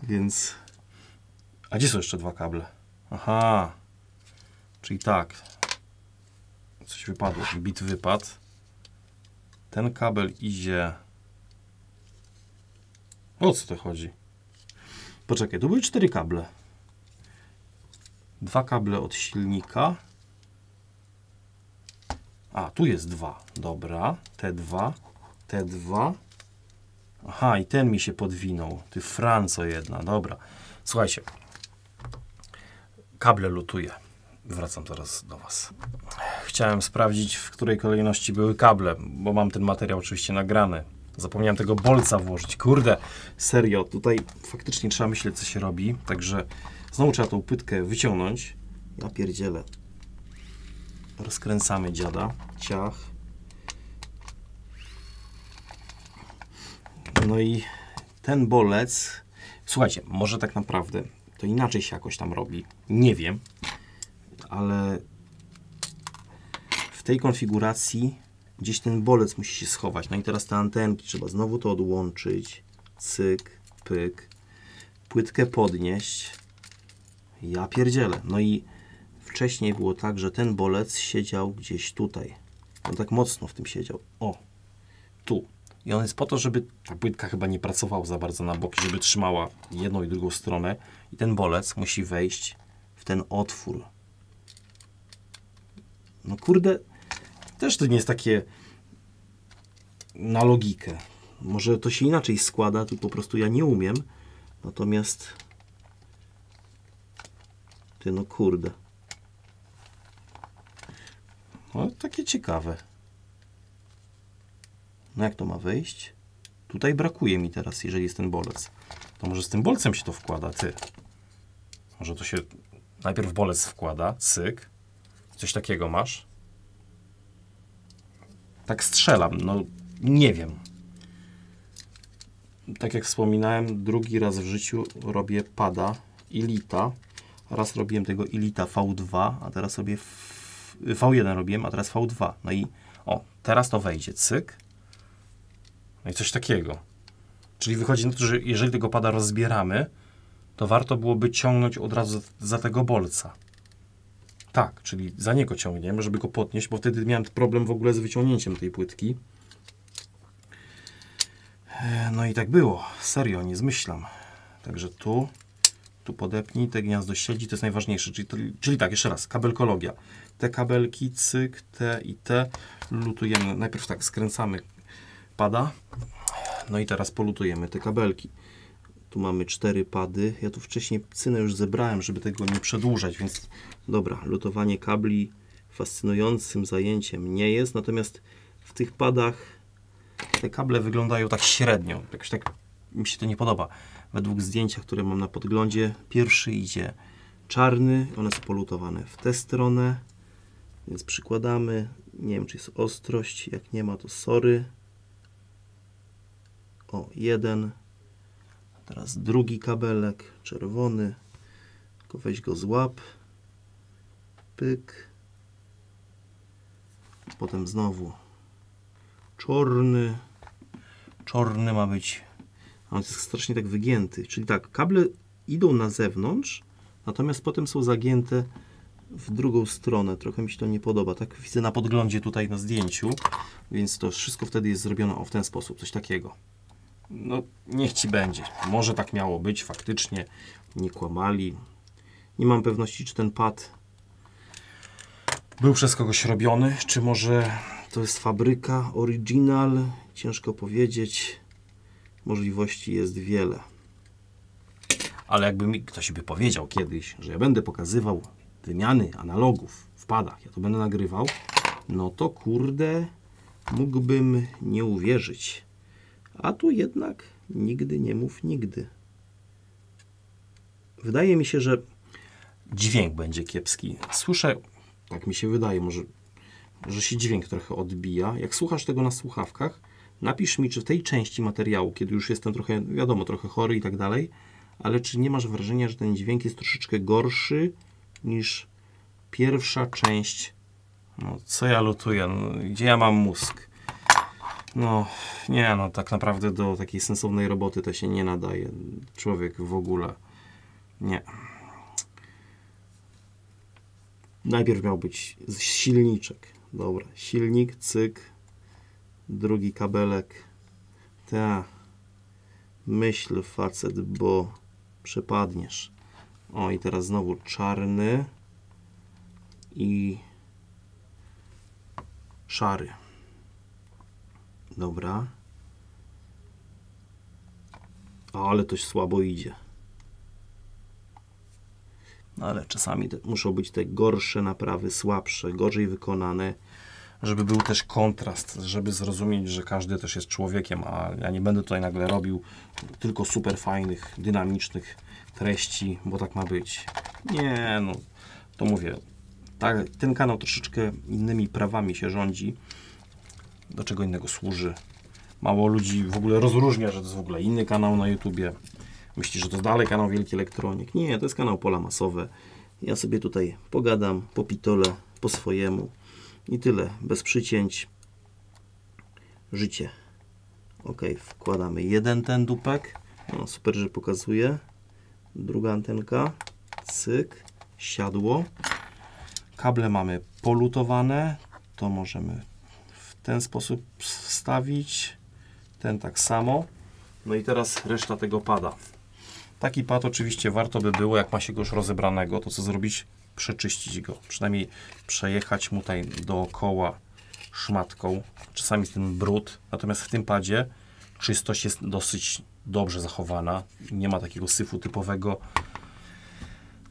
Więc... A gdzie są jeszcze 2 kable? Aha. Czyli tak. Coś wypadło. Bit wypadł. Ten kabel idzie... O co to chodzi? Poczekaj, tu były 4 kable. 2 kable od silnika. A, tu jest 2. Dobra. Te dwa. Aha, i ten mi się podwinął. Ty Franco jedna. Dobra. Słuchajcie. Kable lutuję. Wracam teraz do Was. Chciałem sprawdzić, w której kolejności były kable, bo mam ten materiał oczywiście nagrany. Zapomniałem tego bolca włożyć. Kurde, serio, tutaj faktycznie trzeba myśleć, co się robi. Także znowu trzeba tą płytkę wyciągnąć. Ja pierdzielę. Rozkręcamy dziada. Ciach. No i ten bolec... Słuchajcie, może tak naprawdę to inaczej się jakoś tam robi. Nie wiem. Ale w tej konfiguracji gdzieś ten bolec musi się schować. No i teraz te antenki, trzeba znowu to odłączyć. Cyk, pyk. Płytkę podnieść. Ja pierdzielę. No i wcześniej było tak, że ten bolec siedział gdzieś tutaj. On tak mocno w tym siedział. O, tu. I on jest po to, żeby ta płytka chyba nie pracowała za bardzo na boki, żeby trzymała jedną i drugą stronę. I ten bolec musi wejść w ten otwór. No kurde, też to nie jest takie na logikę. Może to się inaczej składa, tu po prostu ja nie umiem. Natomiast ty no kurde. No takie ciekawe. No jak to ma wejść? Tutaj brakuje mi teraz, jeżeli jest ten bolec. To może z tym bolcem się to wkłada, ty. Może to się najpierw bolec wkłada, cyk. Coś takiego masz? Tak strzelam, no nie wiem. Tak jak wspominałem, drugi raz w życiu robię pada Elita. Raz robiłem tego Elita V2, a teraz sobie V1 robiłem, a teraz V2. No i o, teraz to wejdzie, cyk. No i coś takiego. Czyli wychodzi na to, że jeżeli tego pada rozbieramy, to warto byłoby ciągnąć od razu za tego bolca. Tak, czyli za niego ciągniemy, żeby go podnieść, bo wtedy miałem problem w ogóle z wyciągnięciem tej płytki. No i tak było. Serio, nie zmyślam. Także tu podepnij, te gniazdo siedzi, to jest najważniejsze. Czyli tak, jeszcze raz, kabelkologia. Te kabelki, cyk, te i te lutujemy. Najpierw tak, skręcamy pada. No i teraz polutujemy te kabelki. Tu mamy 4 pady. Ja tu wcześniej cynę już zebrałem, żeby tego nie przedłużać, więc dobra, lutowanie kabli fascynującym zajęciem nie jest, natomiast w tych padach te kable wyglądają tak średnio. Jakoś tak mi się to nie podoba. Według zdjęcia, które mam na podglądzie, pierwszy idzie czarny, one są polutowane w tę stronę, więc przykładamy. Nie wiem, czy jest ostrość, jak nie ma, to sorry. O, jeden. Teraz drugi kabelek, czerwony, tylko weź go złap, pyk, potem znowu czarny ma być, a on jest strasznie tak wygięty, czyli tak, kable idą na zewnątrz, natomiast potem są zagięte w drugą stronę, trochę mi się to nie podoba, tak widzę na podglądzie tutaj na zdjęciu, więc to wszystko wtedy jest zrobione w ten sposób, coś takiego. No, niech ci będzie. Może tak miało być, faktycznie nie kłamali. Nie mam pewności, czy ten pad był przez kogoś robiony, czy może to jest fabryka, original. Ciężko powiedzieć. Możliwości jest wiele. Ale jakby mi ktoś by powiedział kiedyś, że ja będę pokazywał wymiany analogów w padach, ja to będę nagrywał, no to kurde, mógłbym nie uwierzyć. A tu jednak nigdy nie mów nigdy. Wydaje mi się, że dźwięk będzie kiepski. Słyszę, tak mi się wydaje, może się dźwięk trochę odbija. Jak słuchasz tego na słuchawkach, napisz mi, czy w tej części materiału, kiedy już jestem trochę, wiadomo, trochę chory i tak dalej, ale czy nie masz wrażenia, że ten dźwięk jest troszeczkę gorszy niż pierwsza część? No, co ja lutuję? No, gdzie ja mam mózg? No, nie, no tak naprawdę do takiej sensownej roboty to się nie nadaje. Człowiek w ogóle nie. Najpierw miał być silniczek. Dobra, silnik, cyk. Drugi kabelek. Ta. Myśl, facet, bo przepadniesz. O, i teraz znowu czarny i szary. Dobra. Ale to słabo idzie. No ale czasami muszą być te gorsze naprawy, słabsze, gorzej wykonane, żeby był też kontrast, żeby zrozumieć, że każdy też jest człowiekiem, a ja nie będę tutaj nagle robił tylko super fajnych, dynamicznych treści, bo tak ma być. Nie, no to mówię, ten kanał troszeczkę innymi prawami się rządzi. Do czego innego służy. Mało ludzi w ogóle rozróżnia, że to jest w ogóle inny kanał na YouTubie. Myśli, że to jest dalej kanał Wielki Elektronik. Nie, to jest kanał Pola Masowe. Ja sobie tutaj pogadam, popitolę po swojemu i tyle, bez przycięć. Życie. Ok, wkładamy jeden ten dupek. No, super, że pokazuje. Druga antenka. Cyk. Siadło. Kable mamy polutowane. To możemy w ten sposób wstawić. Ten tak samo. No i teraz reszta tego pada. Taki pad oczywiście warto by było, jak ma się go już rozebranego, to co zrobić? Przeczyścić go. Przynajmniej przejechać mu tutaj dookoła szmatką. Czasami jest ten brud. Natomiast w tym padzie czystość jest dosyć dobrze zachowana. Nie ma takiego syfu typowego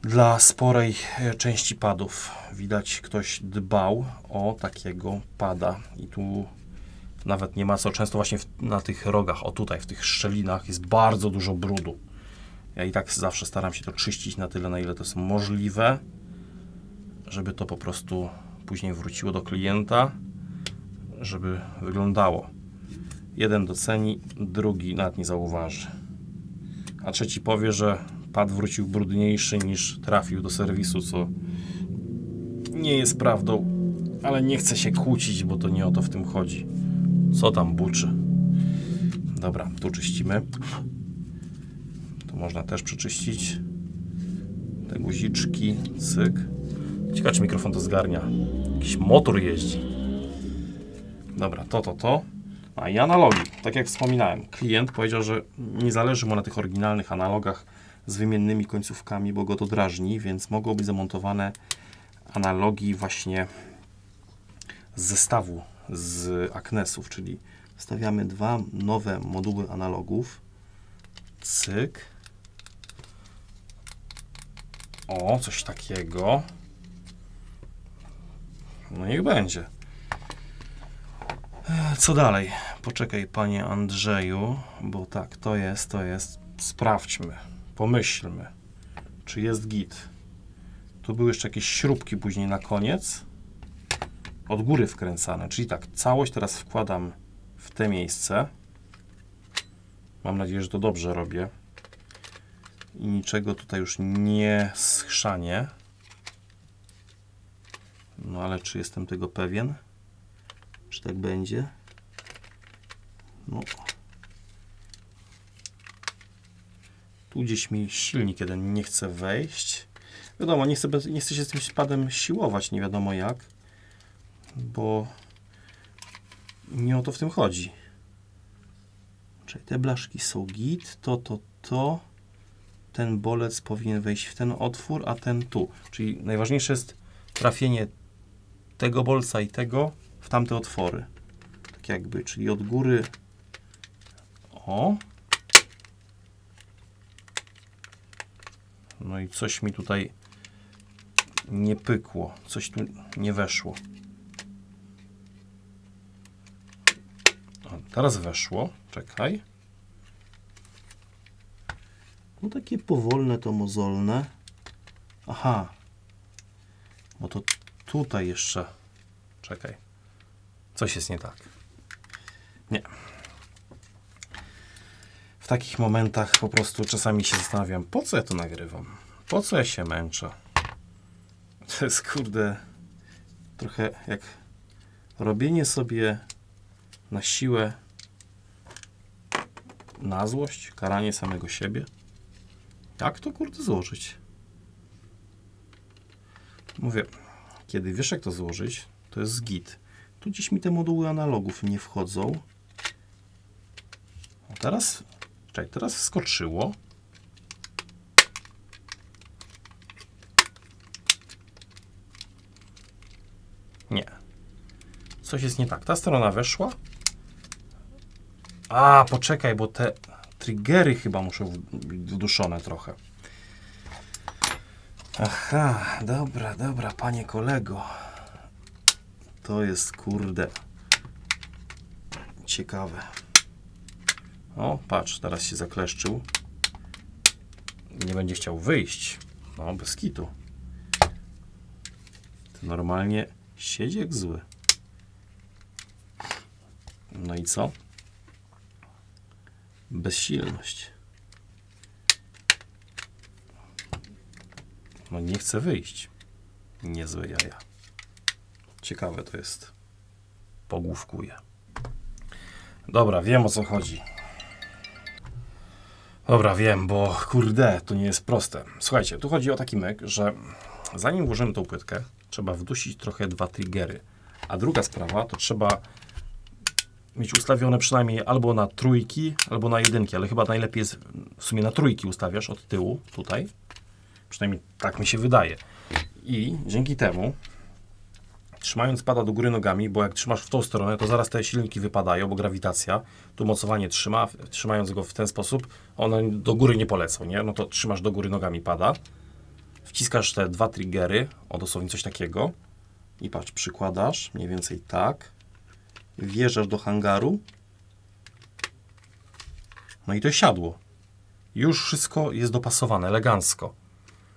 dla sporej części padów. Widać, ktoś dbał o takiego pada. I tu nawet nie ma co. Często właśnie na tych rogach, o tutaj, w tych szczelinach jest bardzo dużo brudu. Ja i tak zawsze staram się to czyścić na tyle, na ile to jest możliwe, żeby to po prostu później wróciło do klienta, żeby wyglądało. Jeden doceni, drugi nawet nie zauważy. A trzeci powie, że pad wrócił brudniejszy niż trafił do serwisu, co nie jest prawdą, ale nie chcę się kłócić, bo to nie o to w tym chodzi. Co tam buczy? Dobra, tu czyścimy. Tu można też przeczyścić te guziczki, cyk. Ciekawe, czy mikrofon to zgarnia. Jakiś motor jeździ. Dobra, to. A i analogi. Tak jak wspominałem, klient powiedział, że nie zależy mu na tych oryginalnych analogach z wymiennymi końcówkami, bo go to drażni, więc mogą być zamontowane analogi właśnie z zestawu z Aknesów, czyli wstawiamy dwa nowe moduły analogów. Cyk. O, coś takiego. No niech będzie. Co dalej? Poczekaj, panie Andrzeju, bo tak, to jest. Sprawdźmy, pomyślmy, czy jest git. Tu były jeszcze jakieś śrubki później na koniec. Od góry wkręcane, czyli tak, całość teraz wkładam w te miejsce. Mam nadzieję, że to dobrze robię. I niczego tutaj już nie schrzanie. No ale czy jestem tego pewien? Czy tak będzie? No. Tu gdzieś mi silnik jeden nie chce wejść. Wiadomo, nie chcę się z tym padem siłować, nie wiadomo jak. Bo nie o to w tym chodzi. Czyli te blaszki są git, to. Ten bolec powinien wejść w ten otwór, a ten tu. Czyli najważniejsze jest trafienie tego bolca i tego w tamte otwory. Tak jakby, czyli od góry. O. No i coś mi tutaj nie pykło. Coś tu nie weszło. O, teraz weszło. Czekaj. No takie powolne to mozolne. Aha. Bo to tutaj jeszcze. Czekaj. Coś jest nie tak. Nie. W takich momentach po prostu czasami się zastanawiam, po co ja to nagrywam? Po co ja się męczę? To jest, kurde, trochę jak robienie sobie na siłę, na złość, karanie samego siebie. Jak to, kurde, złożyć? Mówię, kiedy wiesz, jak to złożyć, to jest git. Tu gdzieś mi te moduły analogów nie wchodzą. O, teraz, czekaj, teraz wskoczyło. Nie. Coś jest nie tak. Ta strona weszła. A, poczekaj, bo te triggery chyba muszą być wduszone trochę. Aha, dobra, panie kolego. To jest, kurde, ciekawe. O, patrz, teraz się zakleszczył. Nie będzie chciał wyjść. No, bez kitu. To normalnie siedzi jak zły. No i co? Bezsilność. No nie chce wyjść. Niezłe jaja. Ciekawe to jest. Pogłówkuję. Dobra, wiem, o co chodzi. Dobra, wiem, bo kurde, to nie jest proste. Słuchajcie, tu chodzi o taki myk, że zanim włożymy tą płytkę, trzeba wdusić trochę dwa triggery. A druga sprawa, to trzeba mieć ustawione przynajmniej albo na trójki, albo na jedynki, ale chyba najlepiej jest w sumie na trójki ustawiasz od tyłu, tutaj. Przynajmniej tak mi się wydaje. I dzięki temu, trzymając pada do góry nogami, bo jak trzymasz w tą stronę, to zaraz te silniki wypadają, bo grawitacja, tu mocowanie trzyma, trzymając go w ten sposób, one do góry nie polecą, nie? No to trzymasz do góry nogami pada, wciskasz te dwa triggery, o dosłownie coś takiego i patrz, przykładasz mniej więcej tak, wjeżdżasz do hangaru, no i to siadło. Już wszystko jest dopasowane, elegancko.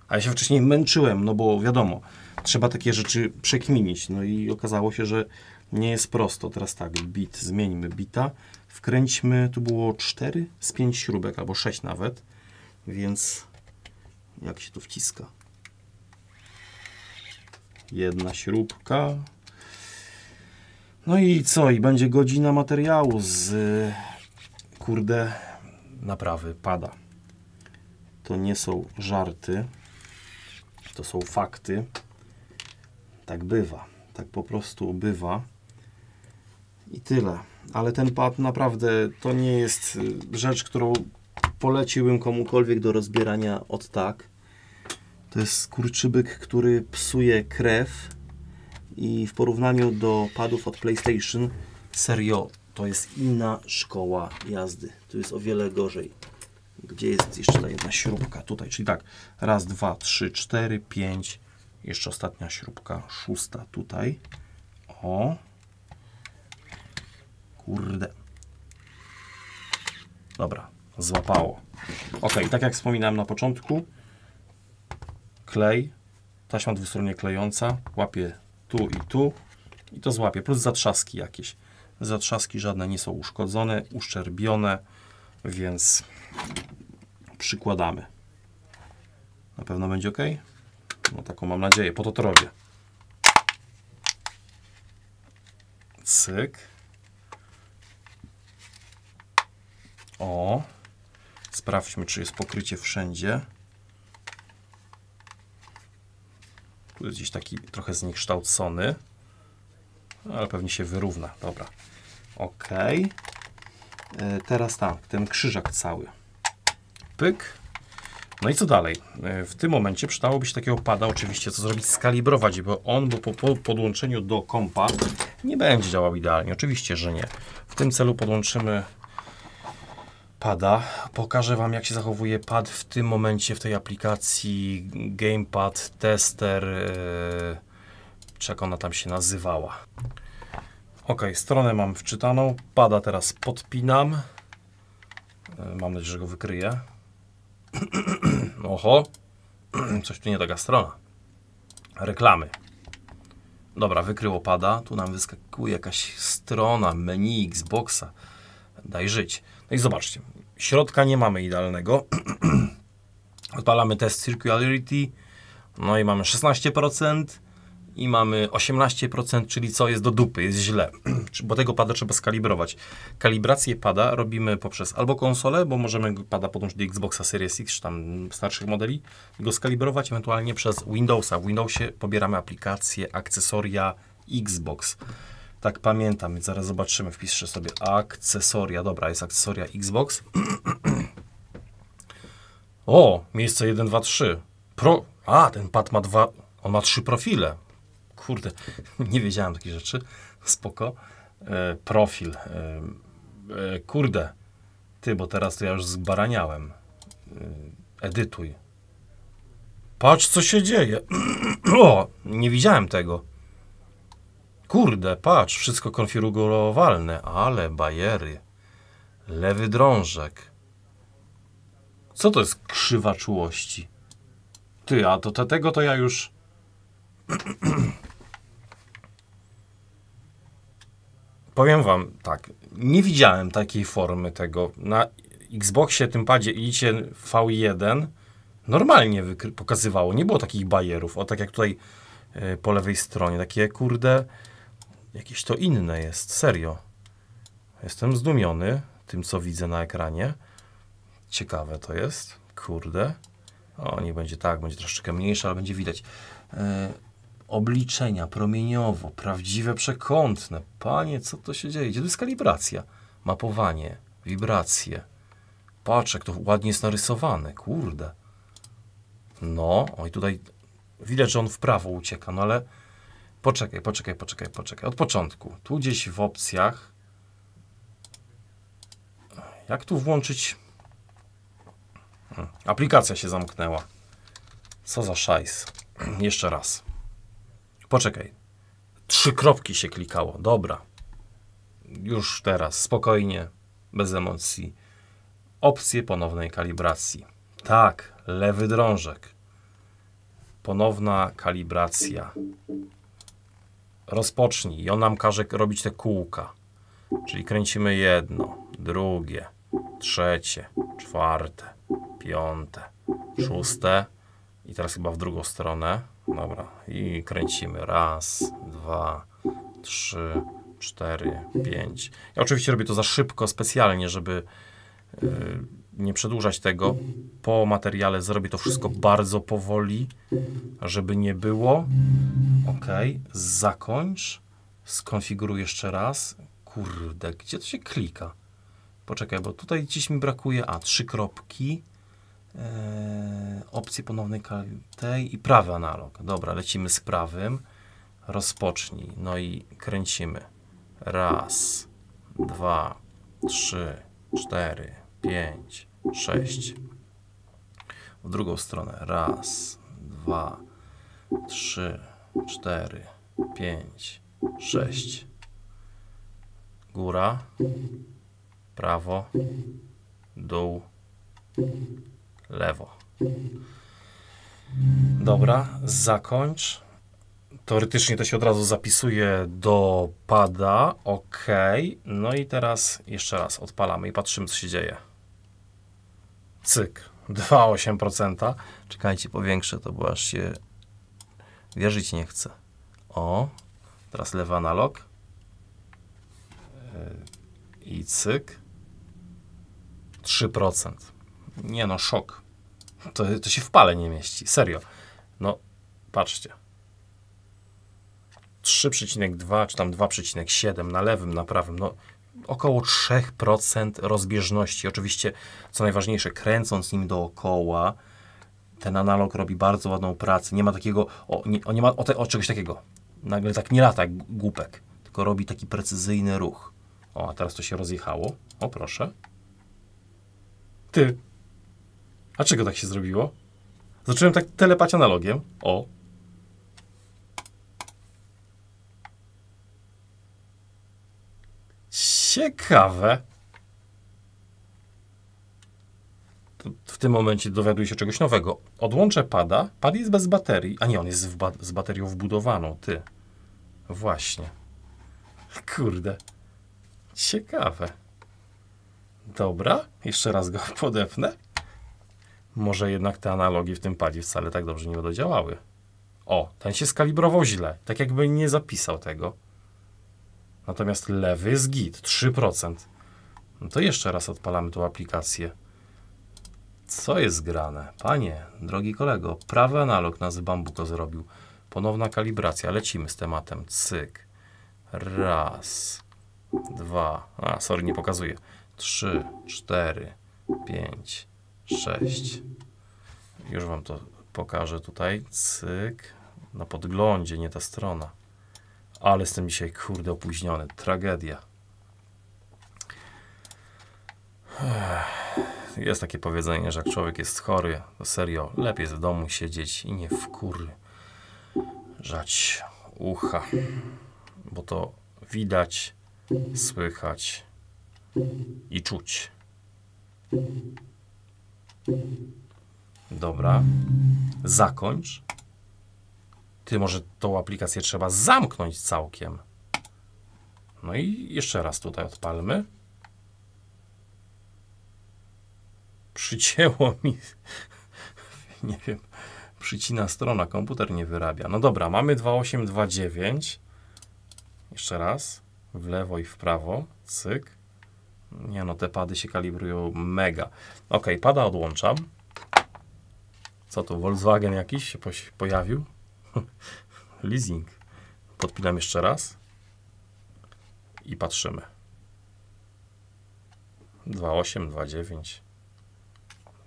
A ja się wcześniej męczyłem, no bo wiadomo, trzeba takie rzeczy przekminić. No i okazało się, że nie jest prosto. Teraz tak, bit, zmieńmy bita. Wkręćmy, tu było 4 z 5 śrubek, albo 6 nawet. Więc jak się to wciska? Jedna śrubka. No i co? I będzie godzina materiału z kurde, naprawy pada. To nie są żarty, to są fakty. Tak bywa, tak po prostu bywa. I tyle. Ale ten pad naprawdę to nie jest rzecz, którą poleciłbym komukolwiek do rozbierania od tak. To jest skurczybyk, który psuje krew i w porównaniu do padów od PlayStation, serio, to jest inna szkoła jazdy. Tu jest o wiele gorzej. Gdzie jest jeszcze ta jedna śrubka? Tutaj, czyli tak, raz, dwa, trzy, cztery, pięć, jeszcze ostatnia śrubka, szósta tutaj. O! Kurde. Dobra, złapało. Ok, tak jak wspominałem na początku, klej, taśma dwustronnie klejąca, łapie tu i to złapie, plus zatrzaski jakieś. Zatrzaski żadne nie są uszkodzone, uszczerbione, więc przykładamy. Na pewno będzie ok? No taką mam nadzieję, po to robię. Cyk. O, sprawdźmy, czy jest pokrycie wszędzie. Tu jest gdzieś taki trochę zniekształcony, ale pewnie się wyrówna. Dobra, ok. Teraz tak, ten krzyżak cały. Pyk. No i co dalej? W tym momencie przydałoby się takiego pada, oczywiście, co zrobić? Skalibrować, bo on po podłączeniu do kompa nie będzie działał idealnie. Oczywiście, że nie. W tym celu podłączymy pada. Pokażę Wam, jak się zachowuje pad w tym momencie w tej aplikacji Gamepad Tester, czy jak ona tam się nazywała. Ok, stronę mam wczytaną. Pada teraz podpinam. Mam nadzieję, że go wykryję. Oho, coś tu nie taka strona. Reklamy. Dobra, wykryło pada. Tu nam wyskakuje jakaś strona, menu Xboxa. Daj żyć. No i zobaczcie, środka nie mamy idealnego. Odpalamy test Circularity. No i mamy 16% i mamy 18%, czyli co jest do dupy, jest źle. Bo tego pada trzeba skalibrować. Kalibrację pada robimy poprzez albo konsolę, bo możemy pada podłączyć do Xboxa Series X, czy tam starszych modeli, i go skalibrować, ewentualnie przez Windowsa. W Windowsie pobieramy aplikacje, akcesoria Xbox. Tak pamiętam, więc zaraz zobaczymy, wpiszę sobie akcesoria. Dobra, jest akcesoria Xbox. O, miejsce 1, 2, 3. Ten pad ma on ma 3 profile. Kurde, nie wiedziałem takich rzeczy. Spoko. Profil. Kurde. Ty, bo teraz to ja już zbaraniałem. Edytuj. Patrz, co się dzieje. O, nie widziałem tego. Kurde, patrz, wszystko konfigurowalne, ale bajery. Lewy drążek. Co to jest krzywa czułości? Ty, a tego to ja już... Powiem Wam tak, nie widziałem takiej formy tego. Na Xboxie, tym padzie idzie V1, normalnie pokazywało, nie było takich bajerów. O, tak jak tutaj po lewej stronie, takie kurde... Jakieś to inne jest, serio. Jestem zdumiony tym, co widzę na ekranie. Ciekawe to jest, kurde. O, nie będzie tak, będzie troszeczkę mniejsze, ale będzie widać. Obliczenia promieniowo, prawdziwe przekątne. Panie, co to się dzieje? Gdzie to jest kalibracja? Mapowanie, wibracje. Patrz, jak to ładnie jest narysowane, kurde. No, oj, tutaj widać, że on w prawo ucieka, no ale... Poczekaj. Od początku. Tu gdzieś w opcjach. Jak tu włączyć? Aplikacja się zamknęła. Co za szajs. Jeszcze raz. Poczekaj. 3 kropki się klikało. Dobra. Już teraz. Spokojnie. Bez emocji. Opcje ponownej kalibracji. Tak. Lewy drążek. Ponowna kalibracja. Rozpocznij i on nam każe robić te kółka. Czyli kręcimy jedno, drugie, trzecie, czwarte, piąte, szóste i teraz chyba w drugą stronę. Dobra, i kręcimy. Raz, 2, 3, 4, 5. Ja oczywiście robię to za szybko, specjalnie, żeby nie przedłużać tego. Po materiale zrobię to wszystko bardzo powoli, żeby nie było. OK, zakończ. Skonfiguruj jeszcze raz. Kurde, gdzie to się klika? Poczekaj, bo tutaj gdzieś mi brakuje. 3 kropki. Opcje ponownej tej i prawy analog. Dobra, lecimy z prawym. Rozpocznij. No i kręcimy. 1, 2, 3, 4, 5, 6. W drugą stronę. 1, 2, 3, 4, 5, 6. Góra, prawo, dół, lewo. Dobra, zakończ. Teoretycznie to się od razu zapisuje do pada. OK. No i teraz jeszcze raz odpalamy i patrzymy, co się dzieje. Cyk. 2,8%. Czekajcie, powiększę to, bo aż się wierzyć nie chce. O. Teraz lewy analog. I cyk. 3%. Nie no, szok. To się w pale nie mieści. Serio. No, patrzcie. 3,2 czy tam 2,7 na lewym, na prawym. No, około 3% rozbieżności. Oczywiście, co najważniejsze, kręcąc nim dookoła, ten analog robi bardzo ładną pracę. Nie ma takiego, nie ma czegoś takiego. Nagle tak nie lata jak głupek, tylko robi taki precyzyjny ruch. O, a teraz to się rozjechało. O, proszę. Ty. A czego tak się zrobiło? Zacząłem tak telepać analogiem. O. Ciekawe. W tym momencie dowiaduję się czegoś nowego. Odłączę pada. Pad jest bez baterii. A nie, on jest z baterią wbudowaną. Ty. Właśnie. Kurde. Ciekawe. Dobra. Jeszcze raz go podepnę. Może jednak te analogi w tym padzie wcale tak dobrze nie będą działały. O, ten się skalibrował źle. Tak jakby nie zapisał tego. Natomiast lewy jest git. 3%. No to jeszcze raz odpalamy tą aplikację. Co jest grane? Panie, drogi kolego, prawy analog nas Bambuko zrobił. Ponowna kalibracja. Lecimy z tematem. Cyk. 1, 2. Sorry, nie pokazuję. 3, 4, 5, 6. Już wam to pokażę tutaj. Cyk. Na podglądzie, nie ta strona. Ale jestem dzisiaj, kurde, opóźniony. Tragedia. Jest takie powiedzenie, że jak człowiek jest chory, to serio, lepiej jest w domu siedzieć i nie wkurzać ucha. Bo to widać, słychać i czuć. Dobra. Zakończ. Ty, może tą aplikację trzeba zamknąć całkiem. No i jeszcze raz tutaj odpalmy. Przycięło mi. Nie wiem. Przycina strona. Komputer nie wyrabia. No dobra, mamy 2,8, 2,9. Jeszcze raz. W lewo i w prawo. Cyk. Nie no, te pady się kalibrują mega. Ok, pada odłączam. Co to, Volkswagen jakiś się pojawił? Leasing. Podpinam jeszcze raz. I patrzymy. 2,8, 2,9,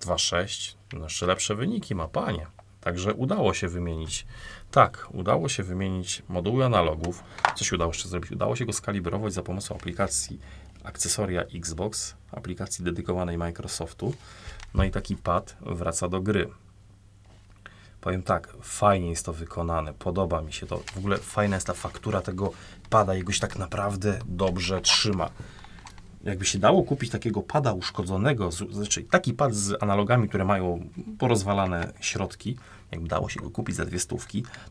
2,6. No jeszcze lepsze wyniki ma, panie. Także udało się wymienić. Tak, udało się wymienić moduły analogów. Co się udało jeszcze zrobić? Udało się go skalibrować za pomocą aplikacji akcesoria Xbox, aplikacji dedykowanej Microsoftu. No i taki pad wraca do gry. Powiem tak, fajnie jest to wykonane, podoba mi się to. W ogóle fajna jest ta faktura tego pada, jego się tak naprawdę dobrze trzyma. Jakby się dało kupić takiego pada uszkodzonego, znaczy taki pad z analogami, które mają porozwalane środki, jakby dało się go kupić za 200,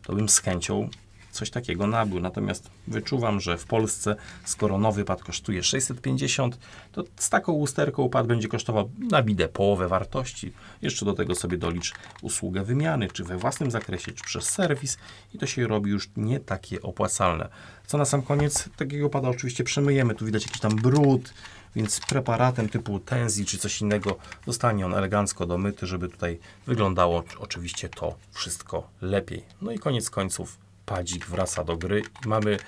to bym z chęcią coś takiego nabył. Natomiast wyczuwam, że w Polsce, skoro nowy pad kosztuje 650, to z taką usterką pad będzie kosztował na bidę połowę wartości. Jeszcze do tego sobie dolicz usługę wymiany, czy we własnym zakresie, czy przez serwis i to się robi już nie takie opłacalne. Co na sam koniec takiego pada oczywiście przemyjemy. Tu widać jakiś tam brud, więc preparatem typu Tenzi czy coś innego zostanie on elegancko domyty, żeby tutaj wyglądało oczywiście to wszystko lepiej. No i koniec końców padzik wraca do gry i mamy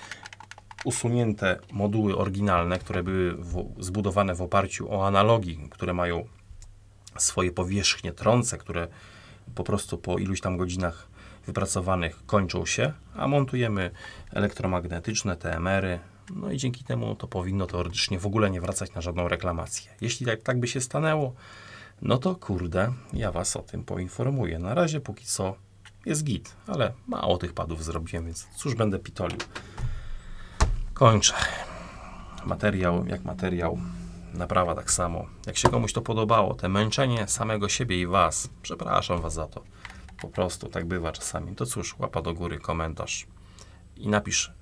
usunięte moduły oryginalne, które były zbudowane w oparciu o analogi, które mają swoje powierzchnie trące, które po prostu po iluś tam godzinach wypracowanych kończą się, a montujemy elektromagnetyczne TMR-y, no i dzięki temu to powinno teoretycznie w ogóle nie wracać na żadną reklamację. Jeśli tak by się stanęło, no to kurde, ja Was o tym poinformuję. Na razie póki co jest git, ale mało tych padów zrobiłem, więc cóż będę pitolił. Kończę. Materiał jak materiał. Naprawa tak samo. Jak się komuś to podobało, te męczenie samego siebie i Was, przepraszam Was za to. Po prostu tak bywa czasami. To cóż, łapa do góry, komentarz. I napisz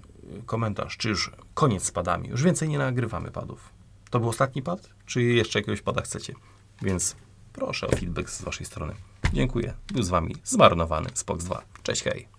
komentarz, czy już koniec z padami. Już więcej nie nagrywamy padów. To był ostatni pad? Czy jeszcze jakiegoś pada chcecie? Więc proszę o feedback z Waszej strony. Dziękuję. Był z Wami zmarnowany Spox 2. Cześć, hej.